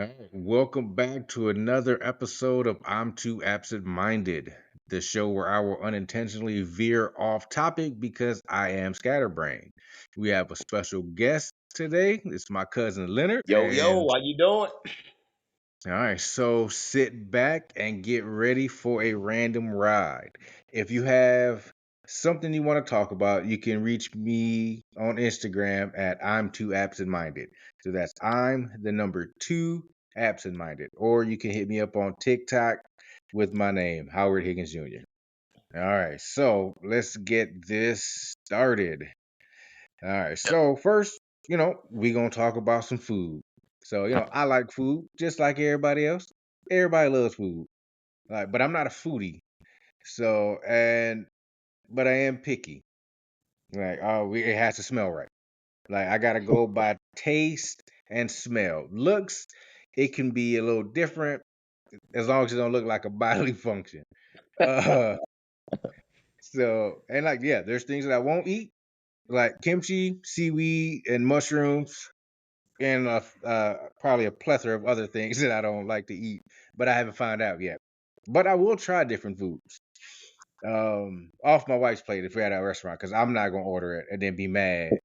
All right, welcome back to another episode of I'm Too Absent Minded, the show where I will unintentionally veer off topic because I am scatterbrained. We have a special guest today. It's my cousin Leonard. Yo, yo, how you doing? All right, so sit back and get ready for a random ride. If you have something you want to talk about, you can reach me on Instagram at I'm Too Absent Minded. So that's I'm the number two absent minded. Or you can hit me up on TikTok with my name, Howard Higgins Jr. All right, so let's get this started. All right, so first, we're going to talk about some food. So, I like food just like everybody else. Everybody loves food. Like, but I'm not a foodie. So, but I am picky. Like, it has to smell right. Like, I got to go by taste and smell. Looks, it can be a little different as long as it don't look like a bodily function. Uh, and like, yeah, there's things that I won't eat, like kimchi, seaweed, and mushrooms, and probably a plethora of other things that I don't like to eat, but I haven't found out yet. But I will try different foods. Off my wife's plate if we're at a restaurant, because I'm not gonna order it and then be mad.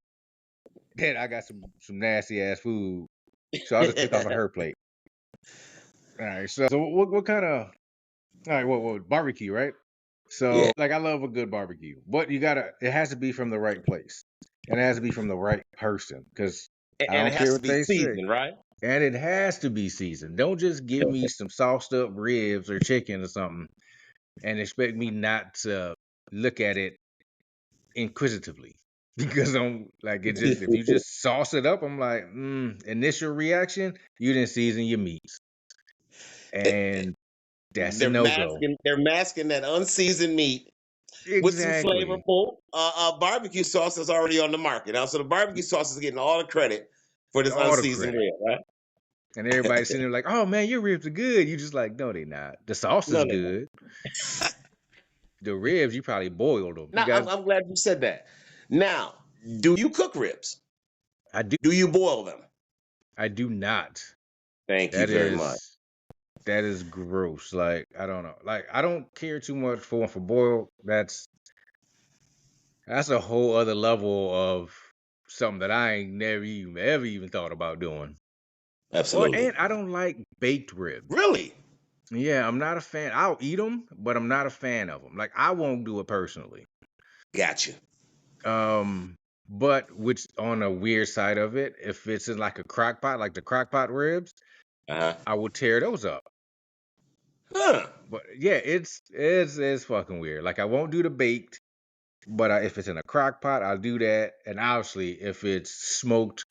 Then I got some nasty ass food, so I'll just pick off of her plate. All right. So what kind of all right? What barbecue, right? So Yeah, like I love a good barbecue, but it has to be from the right place, and it has to be from the right person, because I and don't it care has to what be they say. seasoned, right? And it has to be seasoned. Don't just give me some sauced up ribs or chicken or something and expect me not to look at it inquisitively. Because I'm like, if you just sauce it up, I'm like, initial reaction, you didn't season your meats. And that's a no-go. They're masking that unseasoned meat with some Exactly. flavorful barbecue sauce that's already on the market now. So the barbecue sauce is getting all the credit for this All the unseasoned credit. rib, And everybody's sitting there like, oh man, your ribs are good. You just like, no, they not. The sauce is No. good. The ribs, you probably boiled them. You Now got I'm glad you said that. Now, do you cook ribs? I do Do you boil them? I do not. Thank you That very much. is gross. Like, I don't know. Like, I don't care too much for boiled. That's a whole other level of something that I ain't never even ever even thought about doing. Or Absolutely. and I don't like baked ribs. Really? Yeah, I'm not a fan. I'll eat them, but I'm not a fan of them. Like, I won't do it personally. Gotcha. Um, but which on a weird side of it, if it's in like a crock pot, like the crock pot ribs, Uh-huh. I will tear those up. Huh. But yeah, it's fucking weird. Like, I won't do the baked, but if it's in a crock pot, I'll do that. And obviously, if it's smoked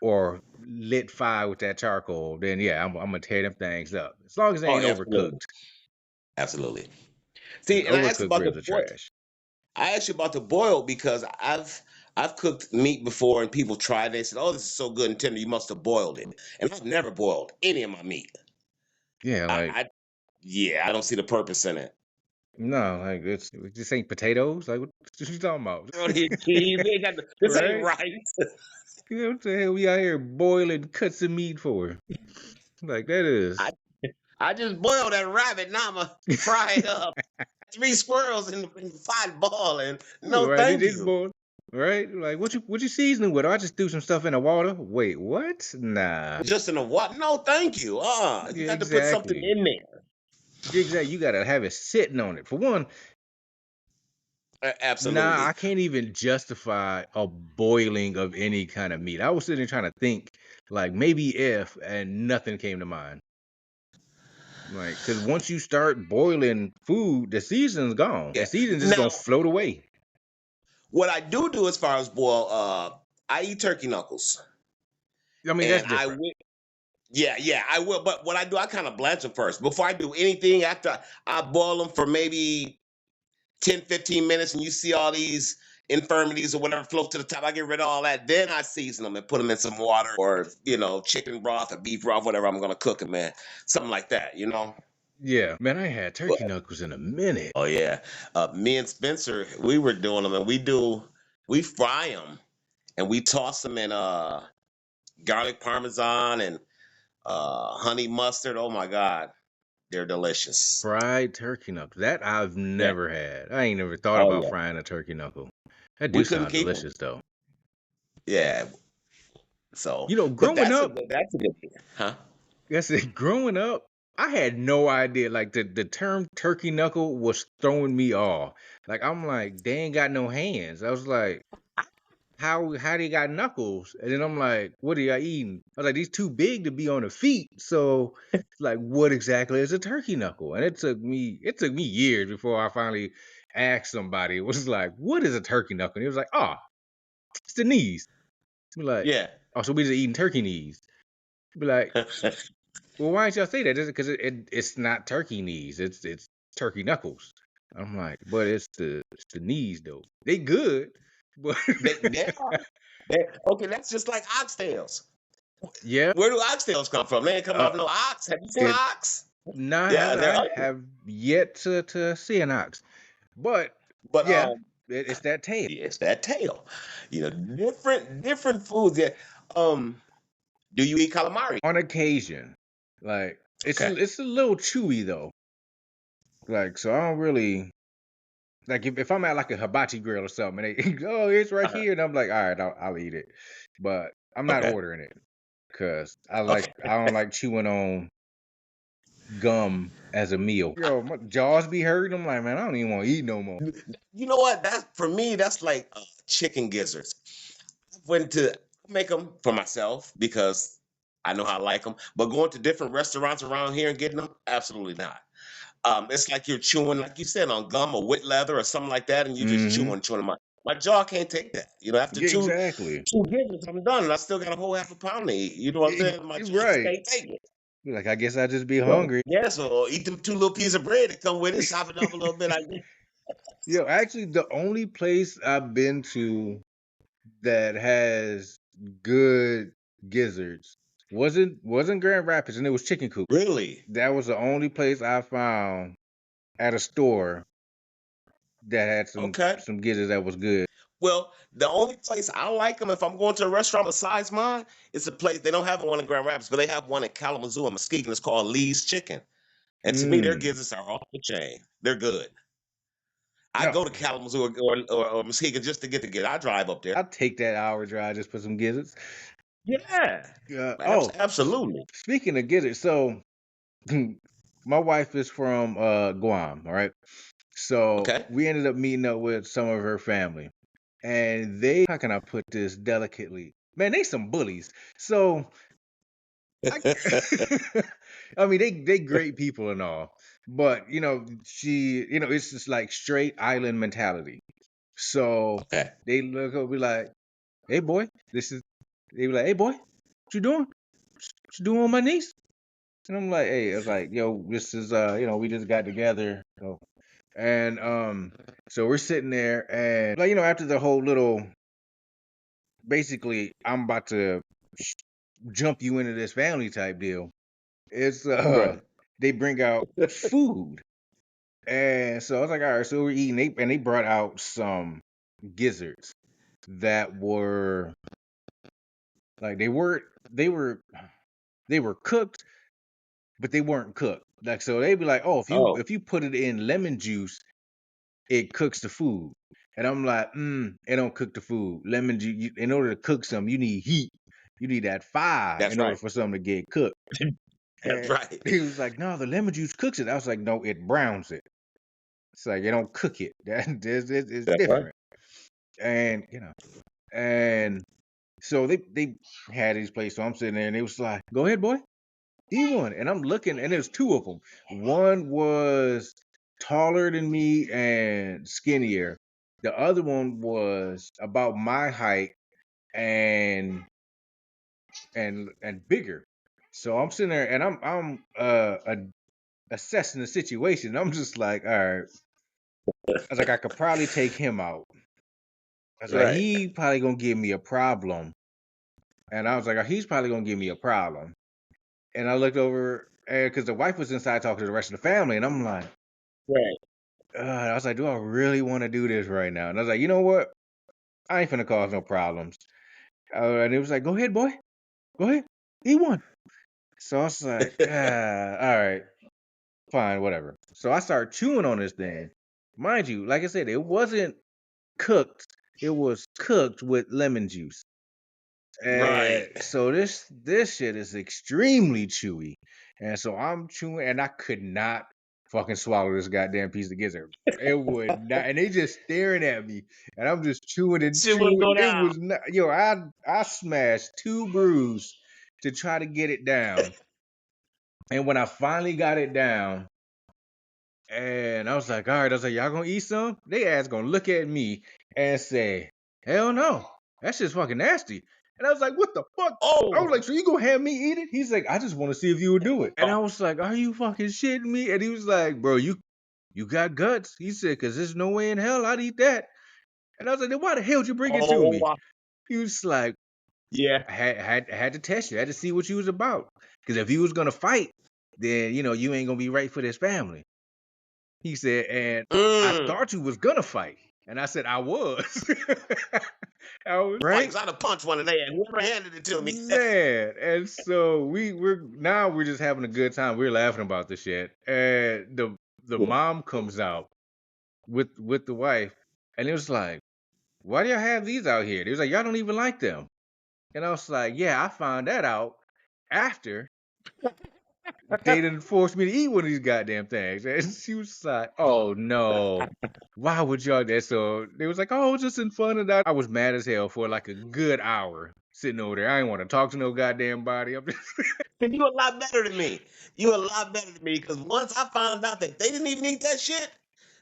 or lit fire with that charcoal, then yeah, I'm gonna tear them things up. As long as they Oh, ain't absolutely. overcooked, Absolutely. because See, and I asked overcooked about the ribs are boil. trash. I asked you about the boil because I've cooked meat before and people tried it. They said, "Oh, this is so good and tender. You must have boiled it." And I've never boiled any of my meat. Yeah, I, like I yeah, I don't see the purpose in it. no, like it just ain't potatoes. Like what you talking about? Oh, cheese. This ain't Right? rice. You know what the hell we out here boiling cuts of meat for? Like that I is. I just boiled that rabbit. Now I'ma fry it up. Three squirrels in five ball, and no, Right, thank it you. boiled. Right? Like what you seasoning with? Oh, I just threw some stuff in the water. Wait, what? Nah. Just in a what? No, thank you. You Yeah, got to put something exactly. in there. Exactly. You gotta have it sitting on it. For one, nah, I Absolutely. can't even justify a boiling of any kind of meat. I was sitting there trying to think, like maybe if, and nothing came to mind. Like, because once you start boiling food, the season's gone. The Yeah. season's just gonna Now, float away. what I do as far as boil, I eat turkey knuckles, I mean, that's and I different. will. Yeah, I will. But what I do, I kind of blanch them first before I do anything. After I boil them for maybe 10, 15 minutes, and you see all these infirmities or whatever float to the top, I get rid of all that. Then I season them and put them in some water or chicken broth or beef broth, whatever I'm gonna cook them in, something like that. Yeah, man, I ain't had turkey knuckles in a minute. Oh yeah, me and Spencer, we were doing them, and we fry them and we toss them in garlic parmesan and honey mustard. Oh my God, they're delicious. Fried turkey knuckle. That I've Yeah. never had. I ain't never thought Oh about yeah. frying a turkey knuckle. That do We couldn't sound keep them. delicious though. Yeah. So, You know, but growing up, that's a good thing, huh? that's it. Growing up, I had no idea. Like the term turkey knuckle was throwing me off. Like I'm like, they ain't got no hands. I was like, how they got knuckles? And then I'm like, what are y'all eating? I was like, these too big to be on the feet. So like, what exactly is a turkey knuckle? And it took me years before I finally asked somebody. It was like, what is a turkey knuckle? And it was like, oh, it's the knees. Be like, Yeah. oh, so we just eating turkey knees. Be like, well, why didn't y'all say that? Because it's not turkey knees. It's turkey knuckles. I'm like, but it's the knees though. They good, but They are. Okay, that's just like oxtails. yeah. Where do oxtails come from? They ain't come Uh, off no ox. Have you seen an it ox? no, Yeah, they're I ugly. have yet to see an ox, but But yeah, it's that tail. yeah, it's that tail. Different foods. Yeah. Um, do you eat calamari? On occasion, like Okay. it's a little chewy though. Like so, I don't really like if I'm at like a hibachi grill or something, and they oh it's right Uh-huh. here, and I'm like, all right, I'll eat it, but I'm not Okay. ordering it because I Okay. don't like chewing on gum as a meal. Yo, my jaws be hurting. I'm like, man, I don't even want to eat no more. You know what? That's for me. That's like chicken gizzards. I went to make them for myself because I know how I like them. But going to different restaurants around here and getting them, absolutely not. It's like you're chewing, like you said, on gum or wet leather or something like that, and you just Mm-hmm. chewing. My jaw can't take that. After Yeah, exactly. two gizzards, I'm done, and I still got a whole half a pound to eat. You know what I'm saying? My jaw just Right. can't take it. Be like, I guess I just be So, hungry. yeah, so eat them two little pieces of bread that come with it, chop it up a little bit. I guess. Yo, actually, the only place I've been to that has good gizzards wasn't Grand Rapids, and it was Chicken Coop. Really? That was the only place I found at a store that had some Okay. some gizzards that was good. Well, the only place I like them if I'm going to a restaurant besides mine is a place they don't have one in Grand Rapids, but they have one in Kalamazoo and Muskegon. It's called Lee's Chicken, and to me, their Mm. gizzards are off the chain. They're good. I No, go to Kalamazoo or Muskegon just to get. I drive up there. I'll take that hour drive just for some gizzards. Yeah, Oh, absolutely. speaking of gizzards, so my wife is from Guam, all right? So Okay. we ended up meeting up with some of her family. And they, how can I put this delicately? Man, they some bullies. So I I mean they great people and all. But it's just like straight island mentality. So Okay. they look up, be like, hey boy, they be like, hey boy, what you doing? What you doing on my niece? And I'm like, hey, I was like, yo, this is we just got together. And so we're sitting there and like, after the whole little basically I'm about to jump you into this family type deal. It's Right. they bring out food. And so I was like, all right, so we're eating and they brought out some gizzards that were like they were cooked, but they weren't cooked. Like so they'd be like, oh, if you Oh, if you put it in lemon juice, it cooks the food. And I'm like, it don't cook the food. Lemon juice, in order to cook something, you need heat. You need that fire that's in order right. for something to get cooked. That's And right. he was like, no, the lemon juice cooks it. I was like, no, it browns it. It's like, you don't cook it. It's That's right. different. And, and so they had these plates. So I'm sitting there and it was like, go ahead, boy, eat one. And I'm looking and there's two of them. One was taller than me and skinnier. The other one was about my height and and bigger. So I'm sitting there and I'm assessing the situation. I'm just like, all right. I was like, I could probably take him out. I was like, Right. he probably gonna give me a problem. And I was like, he's probably gonna give me a problem. And I looked over and because the wife was inside talking to the rest of the family, and I'm like, Right. I was like, do I really want to do this right now? And I was like, you know what? I ain't finna cause no problems. And it was like, go ahead, boy. Go ahead. Eat one. So I was like, all right, fine, whatever. So I started chewing on this thing. Mind you, like I said, it wasn't cooked. It was cooked with lemon juice. Right. And so this shit is extremely chewy. And so I'm chewing and I could not fucking swallow this goddamn piece of gizzard. It would not, and they just staring at me, and I'm just chewing and Shit wouldn't chewing. go It down. was not, yo. I smashed 2 brews to try to get it down, and when I finally got it down, and I was like, all right, I was like, y'all gonna eat some? They ass gonna look at me and say, hell no, that shit's fucking nasty. And I was like, what the fuck? I was Oh, like, so you gonna have me eat it? He's like, I just want to see if you would do it. And I was like, are you fucking shitting me? And he was like, bro, you got guts. He said, cause there's no way in hell I'd eat that. And I was like, then why the hell did you bring it to me? oh, He was like, yeah. I had to test you. I had to see what you was about. Cause if you was gonna fight, then you ain't gonna be right for this family. He said, and I Mm. thought you was gonna fight. And I said, I was. I was Fight, right. 'cause I'd have punched one of they and whoever handed it to me. Man. And so we're just having a good time. We're laughing about the shit. And the mom comes out with the wife, and it was like, why do y'all have these out here? They was like, y'all don't even like them. And I was like, yeah, I found that out after they didn't force me to eat one of these goddamn things. And she was like, oh no. Why would y'all that? So they was like, oh, just in fun of that. I was mad as hell for like a good hour sitting over there. I didn't want to talk to no goddamn body. I'm just You a lot better than me. You a lot better than me because once I found out that they didn't even eat that shit,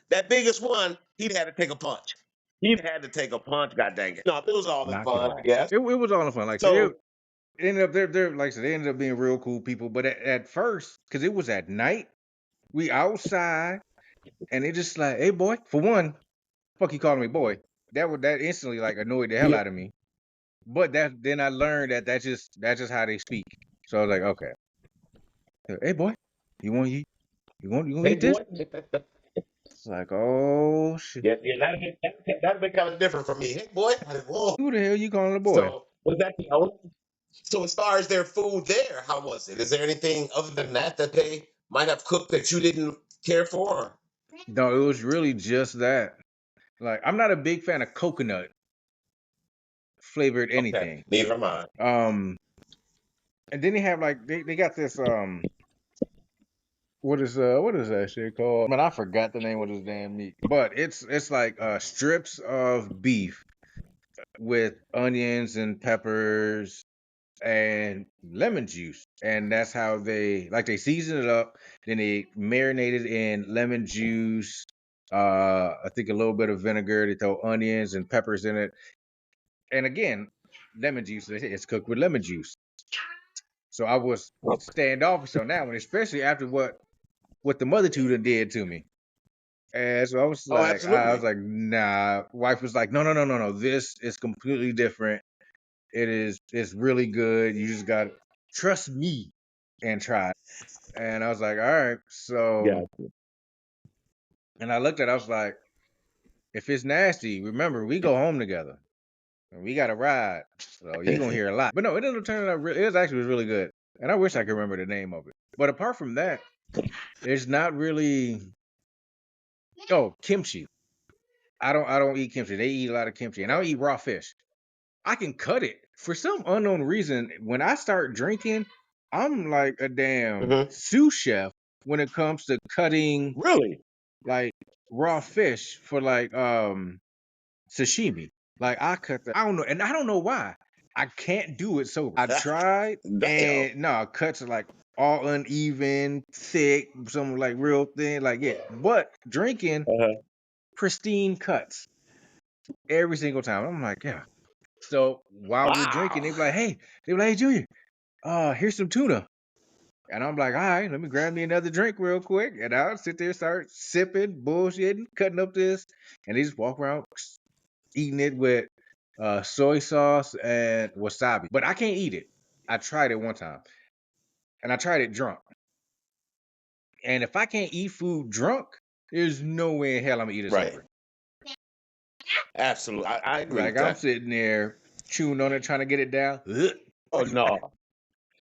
that biggest one, he'd had to take a punch. He'd had to take a punch. God dang it! No, it was all in not gonna fun, I lie. guess. It was all in fun. Like I said, So it ended up they're like I said, they ended up being real cool people. But at first, because it was at night, we outside and they just like, hey boy, for one, fuck you calling me boy. That instantly like annoyed the hell yeah. out of me. But then I learned that's just how they speak. So I was like, okay. Hey boy, you want to Hey eat this? boy. It's like, oh shit. Yeah, yeah, that'd been kind of different for me. Hey boy. I said, whoa. Who the hell you calling a boy? So was that the only? So as far as their food there, how was it? Is there anything other than that that they might have cooked that you didn't care for? No, it was really just that. Like, I'm not a big fan of coconut flavored Okay, anything. neither am I. Um, and then they have like they got this what is that shit called? Man, I forgot the name of this damn meat. But it's like strips of beef with onions and peppers and lemon juice. And that's how they season it up, then they marinate it in lemon juice, I think a little bit of vinegar, they throw onions and peppers in it. And again, lemon juice, it's cooked with lemon juice. So I was standoffish on that one, especially after what the mother two done did to me. And so Oh, I was absolutely. like, nah. Wife was like, no, no, no, no, no. This is completely different. It's really good. You just got to trust me and try it. And I was like, all right. Yeah. So, and I looked at it, I was like, if it's nasty, remember, we go home together and we got to ride. So you're going to hear a lot. But no, it ended up turning out, it was actually really good. And I wish I could remember the name of it. But apart from that, it's not really, oh, kimchi. I don't eat kimchi. They eat a lot of kimchi. And I don't eat raw fish. I can cut it. For some unknown reason, when I start drinking, I'm like a damn Hmm. sous chef when it comes to cutting Really? like raw fish for like sashimi. Like I cut that. I don't know, and I don't know why. I can't do it sober. I tried, Damn. and no, cuts are like all uneven, thick, some like real thin, like yeah. But drinking Uh-huh. pristine cuts every single time. I'm like, yeah. So while we're drinking, Wow. they be like, hey Junior, here's some tuna. And I'm like, all right, let me grab me another drink real quick. And I'll sit there, start sipping, bullshitting, cutting up this. And they just walk around eating it with soy sauce and wasabi. But I can't eat it. I tried it one time. And I tried it drunk. And if I can't eat food drunk, there's no way in hell I'm gonna eat it Right. sober. Absolutely. I agree Like with I'm that. sitting there chewing on it, trying to get it down. Ugh. Oh no.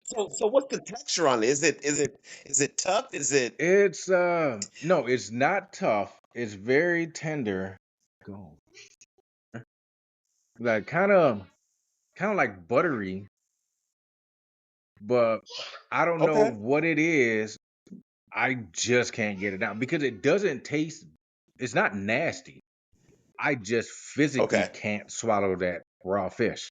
So what's the texture on it? Is it tough? Is it It's no, it's not tough. It's very tender. Go. Like kind of like buttery, but I don't know okay? what it is. I just can't get it down because it doesn't taste. It's not nasty. I just physically Okay. can't swallow that raw fish.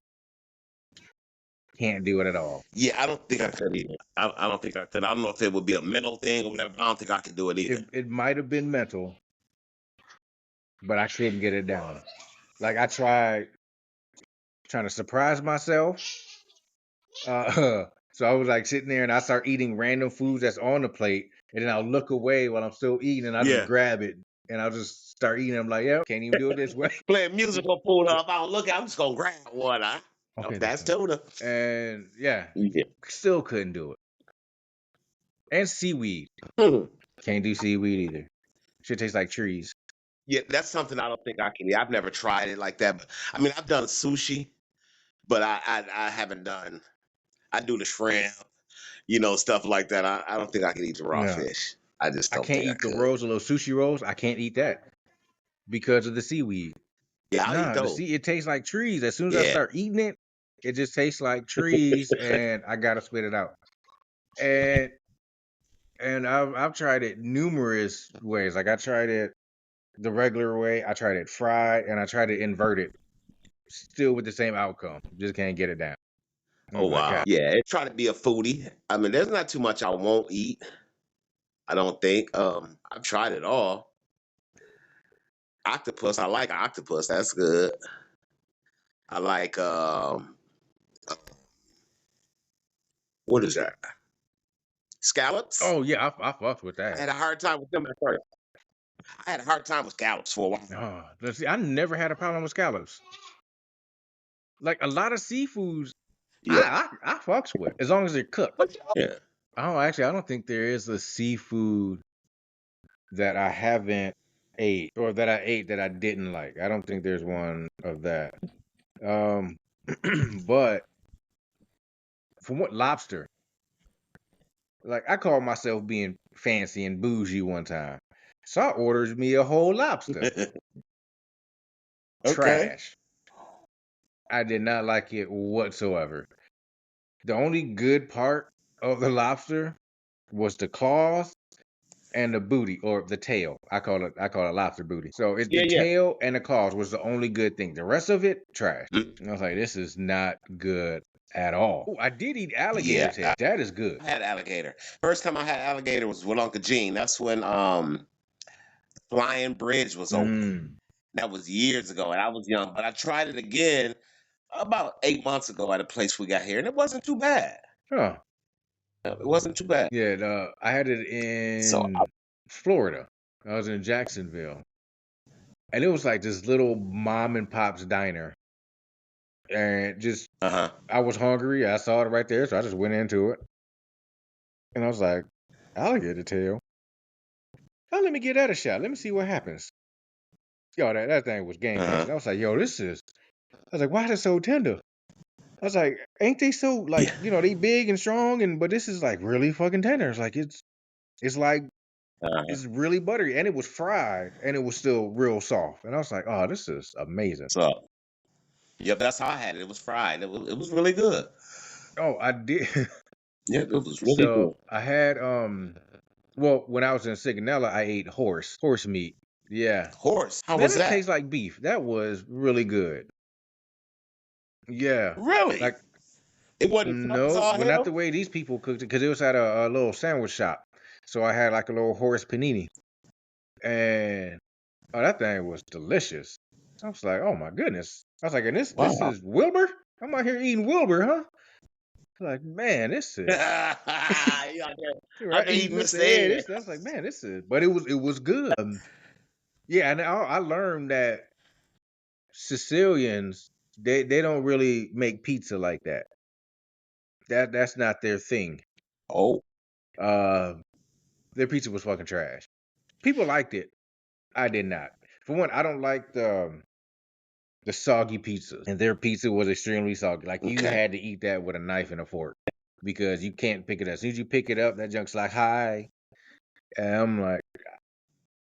Can't do it at all. Yeah, I don't think I could either. I don't think I could. I don't know if it would be a mental thing or whatever. I don't think I could do it either. It might have been mental, but I couldn't get it down. Like I tried trying to surprise myself. So I was like sitting there and I start eating random foods that's on the plate, and then I'll look away while I'm still eating, and I just Yeah. grab it and I'll just start eating. I'm like, yeah, can't even do it this way. Playing musical food up. I don't look at I'm just gonna grab one. Oh, Okay, this that's one. tuna. And yeah, Yeah. still couldn't do it. And seaweed, Hmm. can't do seaweed either. Shit tastes like trees. Yeah, that's something I don't think I can eat. I've never tried it like that. But I mean I've done sushi, but I haven't done I do the shrimp, stuff like that. I don't think I can eat the raw No, fish. I just I don't can't think I eat the could. rolls, the little sushi rolls. I can't eat that because of the seaweed. Yeah, I'll eat Nah, those. it tastes like trees. As soon as I Yeah. start eating it, it just tastes like trees, and I gotta spit it out. And I've tried it numerous ways. Like I tried it the regular way, I tried it fried, and I tried it inverted. Still with the same outcome. Just can't get it down. I Oh was like, God. wow. Yeah, try to be a foodie. I mean, there's not too much I won't eat. I don't think. I've tried it all. Octopus. I like octopus. That's good. I like what is that? Scallops. Oh yeah, I fucked with I that. had a hard time with them at first. I had a hard time with scallops for a while. Oh, let's see, I never had a problem with scallops. Like a lot of seafoods, Yeah. I fucks with as long as they're cooked. Yeah. Oh, actually, I don't think there is a seafood that I haven't ate or that I ate that I didn't like. I don't think there's one of that. Um, but from what lobster, like I called myself being fancy and bougie one time, so I orders me a whole lobster. Okay. Trash. I did not like it whatsoever. The only good part of the lobster was the claws and the booty or the tail. I call it lobster booty. So it's the Yeah, yeah. tail and the claws was the only good thing. The rest of it, trash. Mm. And I was like, this is not good at all. Ooh, I did eat alligator Yeah. tail. That is good. I had alligator. First time I had alligator was with Uncle Gene. That's when Flying Bridge was open. Mm. That was years ago, and I was young. But I tried it again about 8 months ago at a place we got here, and it wasn't too bad. Huh. It wasn't too bad. Yeah, I had it So, in Florida. I was in Jacksonville. And it was like this little mom and pop's diner. And just uh-huh. I was hungry. I saw it right there, so I just went into it. And I was like, alligator tail. Oh, let me give that a shot. Let me see what happens. Yo, that thing was game changing. Uh-huh. I was like, yo, I was like, why is it so tender? I was like, ain't they so like, Yeah. they big and strong, but this is like really fucking tender. It's like it's like Uh-huh. it's really buttery, and it was fried, and it was still real soft. And I was like, oh, this is amazing. So, yep, that's how I had it. It was fried. It was really good. Oh, I did. Yeah, it was really good. So I had well, when I was in Sigonella, I ate horse meat. Yeah, Horse. How man, was that that? tastes like beef. That was really good. Yeah, Really? like It wasn't tough as no, all well, not hell? the way these people cooked it, because it was at a little sandwich shop. So I had like a little horse panini, and oh, that thing was delicious. I was like, oh my goodness. I was like, and this Wow. is Wilbur. I'm out here eating Wilbur, huh? Like, man, this You is out right there eating eating Mr. Mr. Ed. Ed. I was like, man, this is, but it was good. Yeah, and I learned that Sicilians they don't really make pizza like that. That's not their thing. Oh, Uh, their pizza was fucking trash. People liked it. I did not. For one, I don't like the soggy pizzas, and their pizza was extremely soggy. Like you okay. had to eat that with a knife and a fork. because you can't pick it up. As soon as you pick it up, that junk's like hi. And I'm like,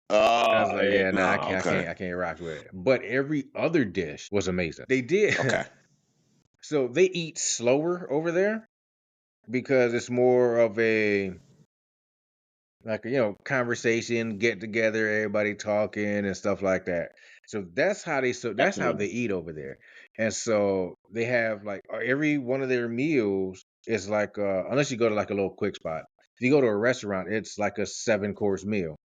I was Oh, like, yeah, yeah, nah, no, okay, I can't rock with it. But every other dish was amazing. They did. okay. So they eat slower over there because it's more of a like conversation, get together, everybody talking and stuff like that. So that's how they Absolutely. eat over there. And so they have like every one of their meals is like unless you go to like a little quick spot. If you go to a restaurant, it's like a 7 course meal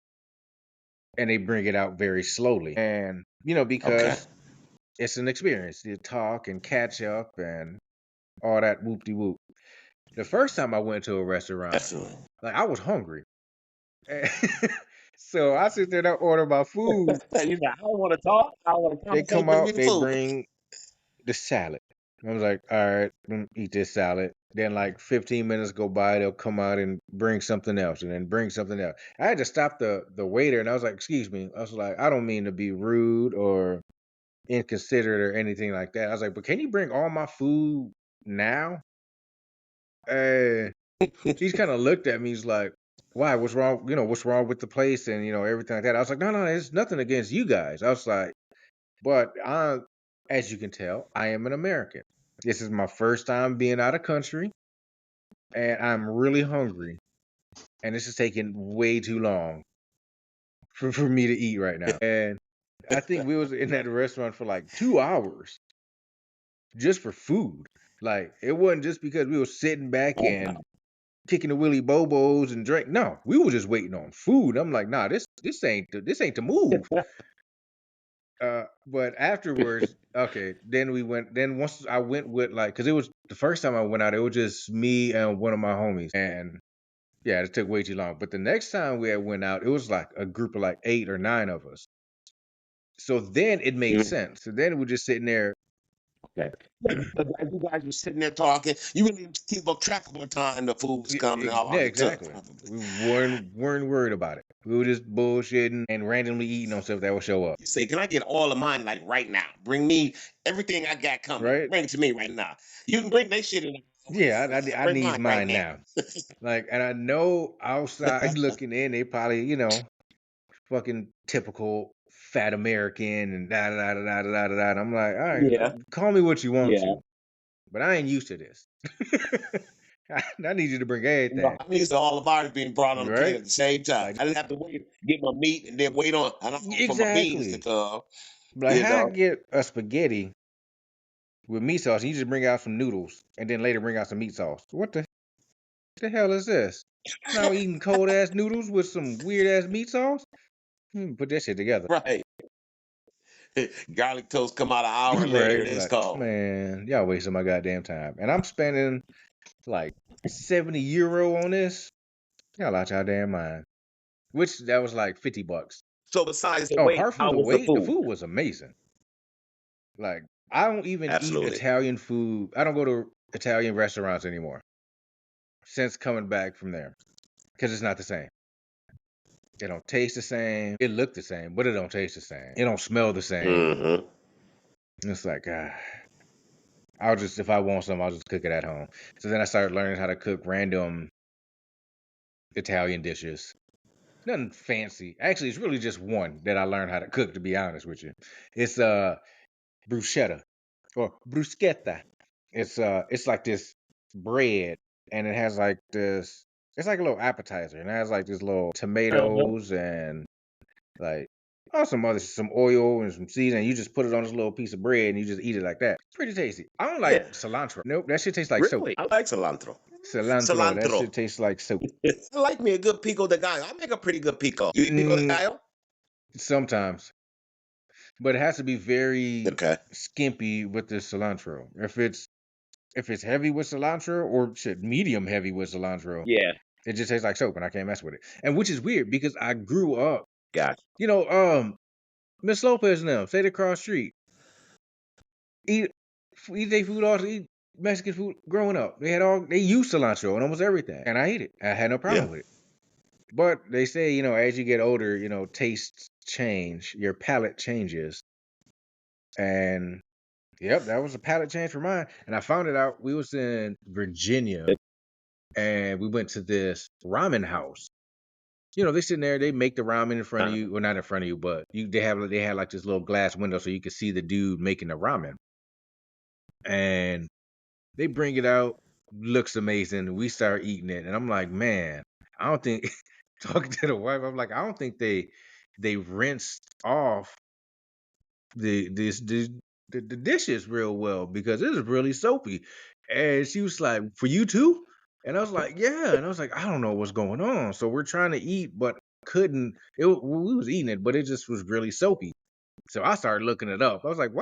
and they bring it out very slowly. And Okay. because it's an experience. You talk and catch up and all that whoop de whoop. The first time I went to a restaurant, Absolutely. like I was hungry. So I sit there and I order my food. You know, I don't want to talk. I don't want to They conversate. come Bring me out, the they food. bring the salad. I was like, all right, eat this salad. Then like 15 minutes go by, they'll come out and bring something else and then bring something else. I had to stop the waiter and I was like, excuse me. I was like, I don't mean to be rude or inconsiderate or anything like that. I was like, but can you bring all my food now? Uh, he's kind of looked at me. He's like, why? What's wrong? What's wrong with the place and everything like that. I was like, no, it's nothing against you guys. I was like, but as you can tell, I am an American. This is my first time being out of country, and I'm really hungry, and this is taking way too long for me to eat right now. And I think we was in that restaurant for like 2 hours just for food. Like it wasn't just because we were sitting back Oh, and kicking the willy bobos and drink. No, we were just waiting on food. I'm like, nah, this ain't the move. wow. But afterwards, okay, then we went. Then once I went with like, cause it was the first time I went out, it was just me and one of my homies, and yeah, it took way too long. But the next time we had went out, it was like a group of like 8 or 9 of us. So then it made Mm, sense. So then we're just sitting there. okay. But as you guys were sitting there talking, you really didn't keep up track of what time the food was coming and how Yeah, long it took, exactly. probably. We weren't worried about it. We were just bullshitting and randomly eating on stuff that would show up. You say, can I get all of mine like right now? Bring me everything I got coming. Right? Bring it to me right now. You can bring that shit in. Yeah, I Bring needs mine right mine now. now. Like, and I know outside looking in, they probably, fucking typical fat American and da da da da da da da da. And I'm like, all right, Yeah, call me what you want yeah. to, but I ain't used to this. I need you to bring You know, everything, I'm used to all of ours being brought on the plate right? at the same time. Like I didn't have to wait, get my meat, and then wait on. I don't know for my beans to exactly. come. Like You how I know, get a spaghetti with meat sauce, and you just bring out some noodles, and then later bring out some meat sauce. What the hell is this? Now eating cold ass noodles with some weird ass meat sauce. Put that shit together. right? Garlic toast come out an hour later. Right? And it's Like, cold. man, y'all wasting my goddamn time. And I'm spending like 70 euro on this. Y'all out y'all damn mind. Which that was like $50. So besides the Oh, weight, apart from how the was the weight, the food? food was amazing. Like, I don't even eat Absolutely. Italian food. I don't go to Italian restaurants anymore since coming back from there. Because it's not the same. It don't taste the same. It look the same, but it don't taste the same. It don't smell the same. Hmm. It's like, I'll just if I want some, I'll just cook it at home. So then I started learning how to cook random Italian dishes. Nothing fancy. Actually, it's really just one that I learned how to cook, to be honest with you. It's bruschetta or bruschetta. It's like this bread and it has like this it's like a little appetizer and it has like this little Uh-huh. tomatoes and like some oil and some seasoning. You just put it on this little piece of bread and you just eat it like that. Pretty tasty. I don't Yeah, like cilantro. Nope, that shit tastes like soap. really. I like cilantro. Cilantro, that Cilantro. shit tastes like soap. I like me a good pico de gallo. I make a pretty good pico. You eat pico de Mm, gallo? sometimes, but it has to be very Okay. skimpy with the cilantro. If it's heavy with cilantro or shit medium heavy with cilantro, Yeah. it just tastes like soap and I can't mess with it. And which is weird because I grew up, Gotcha. you know, Miss Lopez and them, stayed across the street, eat eat their food all eat Mexican food growing up. They used cilantro and almost everything, and I ate it. I had no Yeah. problem with it. But they say, as you get older, tastes change, your palate changes, and yep, that was a palate change for mine. And I found it out. We was in Virginia and we went to this ramen house. You know, they sitting there, they make the ramen in front of Uh, you, well, not in front of you, but they had like this little glass window so you could see the dude making the ramen. And they bring it out, looks amazing. We start eating it, and I'm like, man, I don't think talking to the wife, I'm like, I don't think they rinsed off the this the dishes real well because it is really soapy. And she was like, "For you too?" And I was like, "Yeah." And I was like, "I don't know what's going on." So we're trying to eat, but couldn't. We was eating it, but it just was really soapy. So I started looking it up. I was like,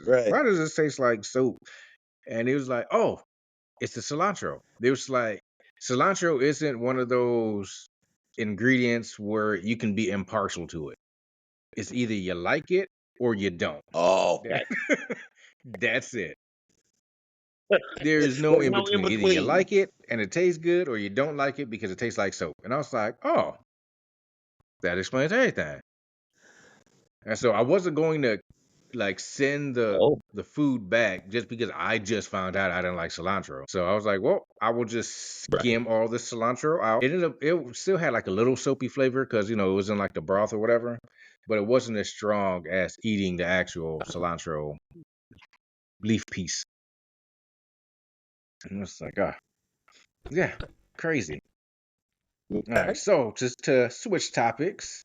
right. why does this taste like soap?" And it was like, "Oh, it's the cilantro." It was like cilantro isn't one of those ingredients where you can be impartial to it. It's either you like it or you don't. Oh, okay. That's it. There is no There's in no in between. Either you between. like it and it tastes good, or you don't like it because it tastes like soap. And I was like, oh, that explains everything. And so I wasn't going to like send Oh, the food back just because I just found out I didn't like cilantro. So I was like, well, I will just right. skim all the cilantro out. It ended up it still had like a little soapy flavor because it was in like the broth or whatever, but it wasn't as strong as eating the actual cilantro leaf piece. And it's like, ah, yeah, crazy. All right, Okay. so just to switch topics,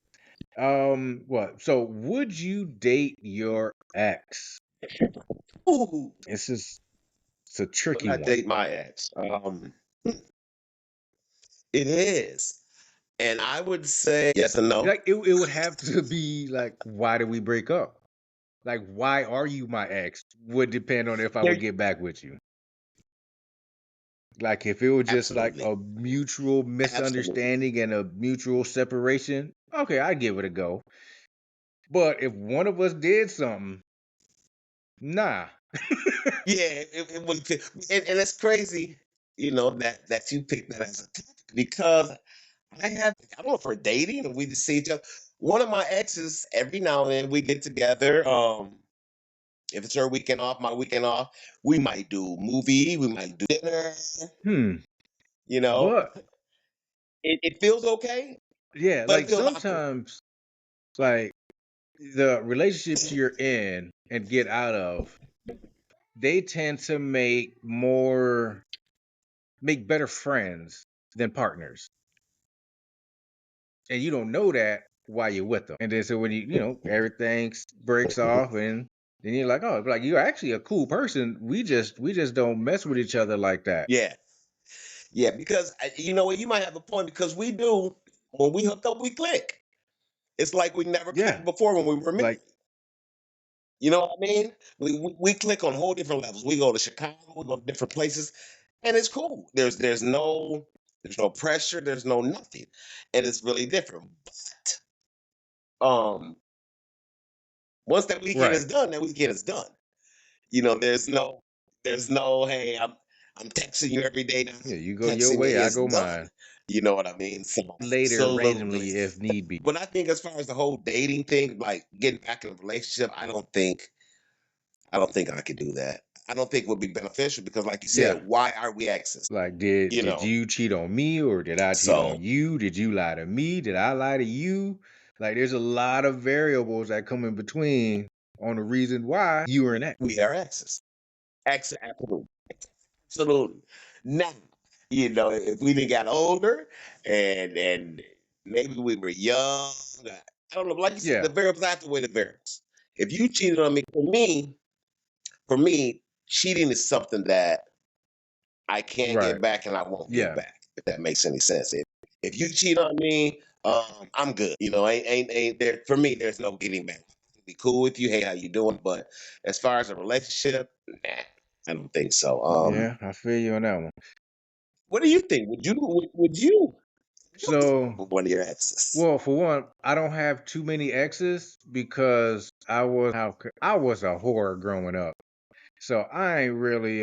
what? So would you date your ex? Ooh, This is it's a when tricky I one. date my ex, it is, and I would say yes and no. Like it would have to be like, why did we break up? Like, why are you my ex? Would depend on if I There, would get back with you. Like if it was just like absolutely, a mutual absolutely. misunderstanding and a mutual separation, okay, I'd give it a go. But if one of us did something, nah. Yeah, it would fit, and it's crazy, that you picked that as a topic because I don't know if we're dating or we just see each other. One of my exes, every now and then we get together. If it's her weekend off, my weekend off, we might do movie, we might do dinner. Hmm. You know, But it feels okay, yeah, but it like feels awkward. sometimes like the relationships you're in and get out of, they tend to make better friends than partners. And you don't know that while you're with them. And then so when everything breaks off and then you're like, oh, like you're actually a cool person. We just don't mess with each other like that. Yeah, yeah, because you know what, you might have a point because we do when we hook up, we click. It's like we never Yeah. clicked before when we were married. Like, You know what I mean? We click on whole different levels. We go to Chicago, we go to different places, and it's cool. There's no pressure, there's no nothing, and it's really different. But once that weekend right. is done, that weekend is done. There's no hey, I'm texting you every day now. Yeah, you go your Texting me way, I is go done. mine. You know what I mean? So Later, absolutely. randomly, if need be. But I think as far as the whole dating thing, like getting back in a relationship, I don't think I could do that. I don't think it would be beneficial because, like you Yeah. said, why are we exes? Like, did you cheat on me or did I cheat on So you? Did you lie to me? Did I lie to you? Like, there's a lot of variables that come in between on the reason why you were an ex. we are exes. Absolutely. Absolutely. Now, if we didn't got older and maybe we were young, I don't know. Like you said, Yeah. the variables have to weigh the variables. If you cheated on me, for me, cheating is something that I can't get Right. back and I won't get Yeah. back. If that makes any sense. If you cheat on me, I'm good. Ain't there for me. There's no getting back. Be cool with you. Hey, how you doing? But as far as a relationship, nah, I don't think so. Yeah, I feel you on that one. What do you think? Would you break up So, with one of your exes? well, for one, I don't have too many exes because I was a whore growing up. So I ain't really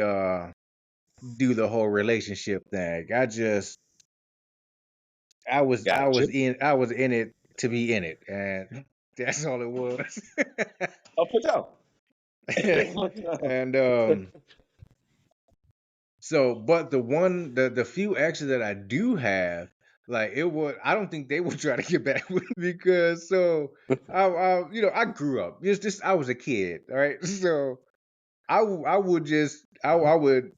do the whole relationship thing. Gotcha. I was in it to be in it, and that's all it was. Oh, for sure. And So, but the few exes that I do have, like it would, I don't think they would try to get back with me because I grew up. It's just I was a kid, all right. So I would just I would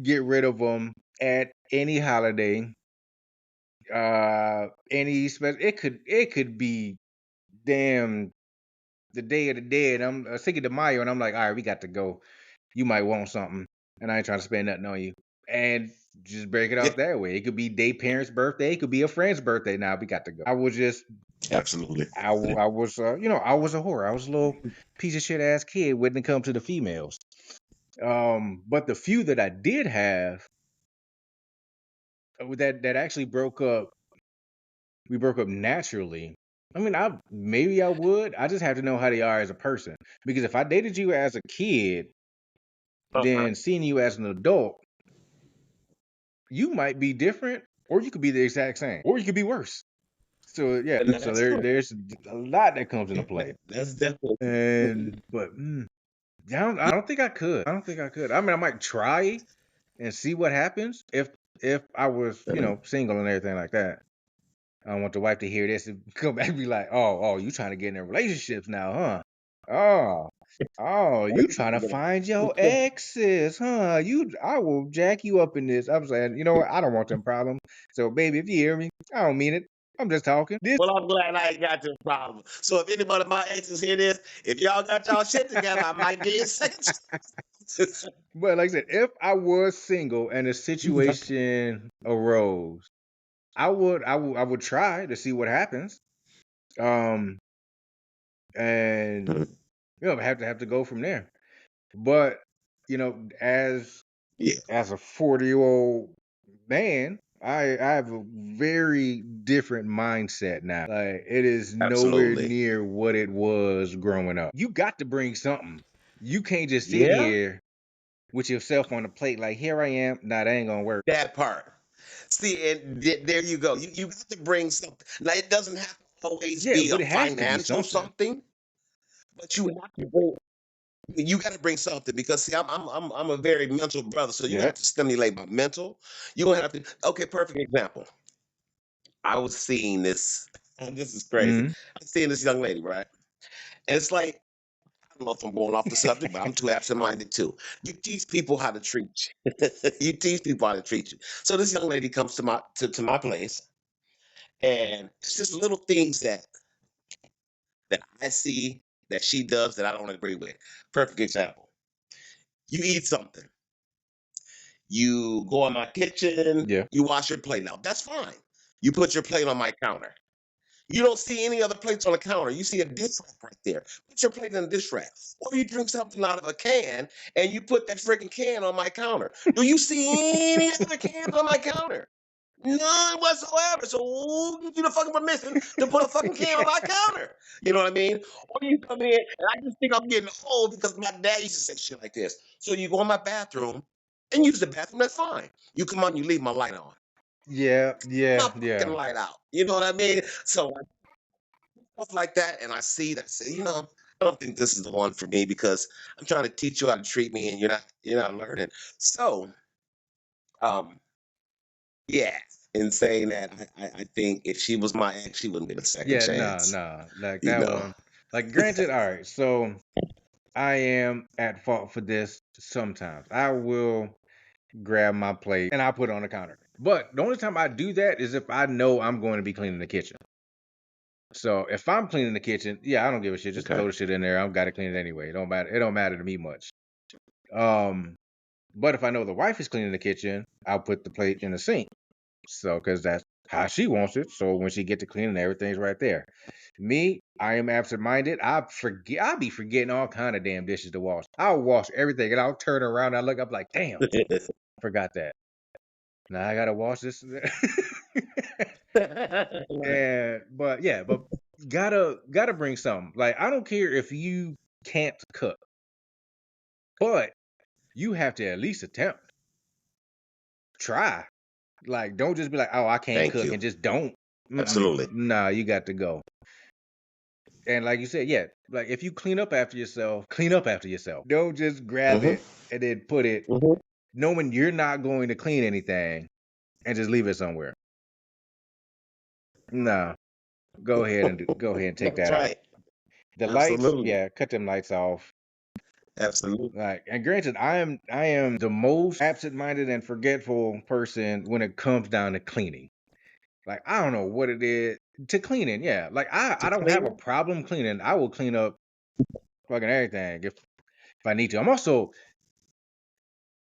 get rid of them at any holiday, any special. It could be damn the Day of the Dead. I'm Cinco de Mayo, and I'm like, all right, we got to go. You might want something, and I ain't trying to spend nothing on you. And just break it Yeah, off that way. It could be day parents' birthday. It could be a friend's birthday. Now we got to go. I was just, absolutely. I was, I was a whore. I was a little piece of shit ass kid when it comes to the females. But the few that I did have that actually broke up, we broke up naturally. I mean, I would. I just have to know how they are as a person. Because if I dated you as a kid, Uh-huh. then seeing you as an adult, you might be different, or you could be the exact same, or you could be worse. So yeah, And so that's true. there's a lot that comes into play. That's definitely true. And but I don't think I could. I don't think I could. I mean, I might try and see what happens if I was single and everything like that. I don't want the wife to hear this and come back and be like, oh, you trying to get in relationships now, huh? Oh, oh, you trying to find your exes, huh? I will jack you up in this. I'm saying, you know what? I don't want them problems. So, baby, if you hear me, I don't mean it. I'm just talking. This, Well, I'm glad I ain't got this problem. So if anybody of my exes hear this, if y'all got y'all shit together, I might give you a second chance. but like I said, if I was single and a situation arose, I would try to see what happens. Um, and have to go from there. But as Yeah, a 40-year-old man, I have a very different mindset now. Like it is nowhere absolutely. near what it was growing up. You got to bring something. You can't just sit Yeah, here with yourself on the plate like here I am. Nah, that ain't gonna work. that part. See, and there you go. You got to bring something. Now, it doesn't have to always Yeah, be a but it has to be financial something. something, but you have to bring. You got to bring something because see, I'm a very mental brother, so you Yeah. have to stimulate my mental. You gonna have to. Okay, perfect example. I was seeing this. And this is crazy. Mm-hmm. I was seeing this young lady, right? And it's like I don't know if I'm going off the subject, but I'm too absent-minded too. You teach people how to treat you. You teach people how to treat you. So this young lady comes to my place, and it's just little things that I see that she does that I don't agree with. Perfect example. You eat something, you go in my kitchen, Yeah. you wash your plate. Now that's fine. You put your plate on my counter. You don't see any other plates on the counter. You see a dish rack right there. Put your plate in the dish rack. Or you drink something out of a can and you put that freaking can on my counter. Do you see any other cans on my counter? None whatsoever. So who gives you the fucking permission to put a fucking can on my counter? You know what I mean? Or you come in and I just think I'm getting old because my dad used to say shit like this. So you go in my bathroom and use the bathroom, that's fine. You come on, you leave my light on. Yeah. My Yeah. fucking Yeah. light out. You know what I mean? So stuff like that, and I see that. I say, I don't think this is the one for me because I'm trying to teach you how to treat me, and you're not learning. So, um, yeah. In saying that, I think if she was my ex, she wouldn't get a second Yeah. Nah. chance. Nah. Like You that know. one. Like granted. All right. So I am at fault for this sometimes. I will grab my plate and I put it on the counter. But the only time I do that is if I know I'm going to be cleaning the kitchen. So if I'm cleaning the kitchen, yeah, I don't give a shit. Just Okay. throw the shit in there. I've got to clean it anyway. It don't matter. It don't matter to me much. Um, but if I know the wife is cleaning the kitchen, I'll put the plate in the sink. So because that's how she wants it. So when she get to cleaning, everything's right there. Me, I am absent-minded. I'll be forgetting all kind of damn dishes to wash. I'll wash everything and I'll turn around and I look up like, damn, I forgot that. Now I gotta wash this. And but yeah, but gotta bring something. Like I don't care if you can't cook, but you have to at least attempt. Try. Like don't just be like, oh, I can't Thank cook you. and just don't. Mm-mm. Absolutely. Nah, you got to go. And like you said, yeah, like if you clean up after yourself, clean up after yourself. Don't just grab Hmm. it and then put it Hmm. knowing you're not going to clean anything and just leave it somewhere. No, go ahead and take That's that out. right. The lights, Absolutely. yeah, cut them lights off. Absolutely. Like, and granted, I am the most absent-minded and forgetful person when it comes down to cleaning. Like, I don't know what it is to cleaning. Yeah, like To I don't have a clean. problem cleaning. I will clean up fucking everything if I need to. I'm also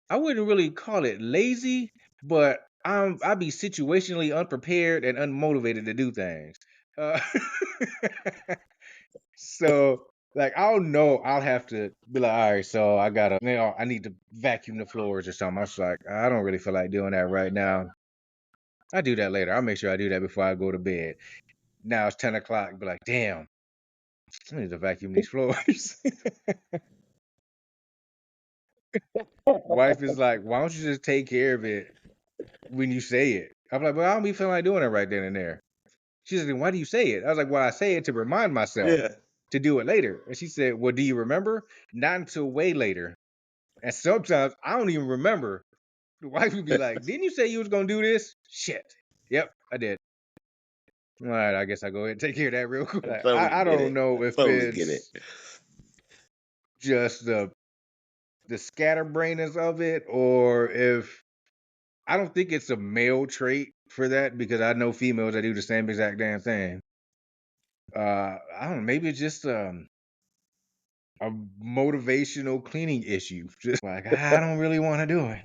I wouldn't really call it lazy, but I be situationally unprepared and unmotivated to do things. Uh, so like I'll know I'll have to be like, all right, so I gotta, I need to vacuum the floors or something. I was like, I don't really feel like doing that right now. I do that later. I'll make sure I do that before I go to bed. Now it's 10 o'clock. Be like, damn, I need to vacuum these floors. Wife is like, why don't you just take care of it when you say it? I'm like, well, I don't be feeling like doing it right then and there. She said, then why do you say it? I was like, well, I say it to remind myself Yeah. to do it later. And she said, well, do you remember? Not until way later. And sometimes I don't even remember. The wife would be like, didn't you say you was gonna do this? Shit. Yep, I did. All right, I guess I'll go ahead and take care of that real quick. I Like, totally I get don't it. know I if totally get it. it's just the scatterbrainers of it, or if I don't think it's a male trait for that, because I know females that do the same exact damn thing. I don't know, maybe it's just a motivational cleaning issue. Just like I don't really want to do it.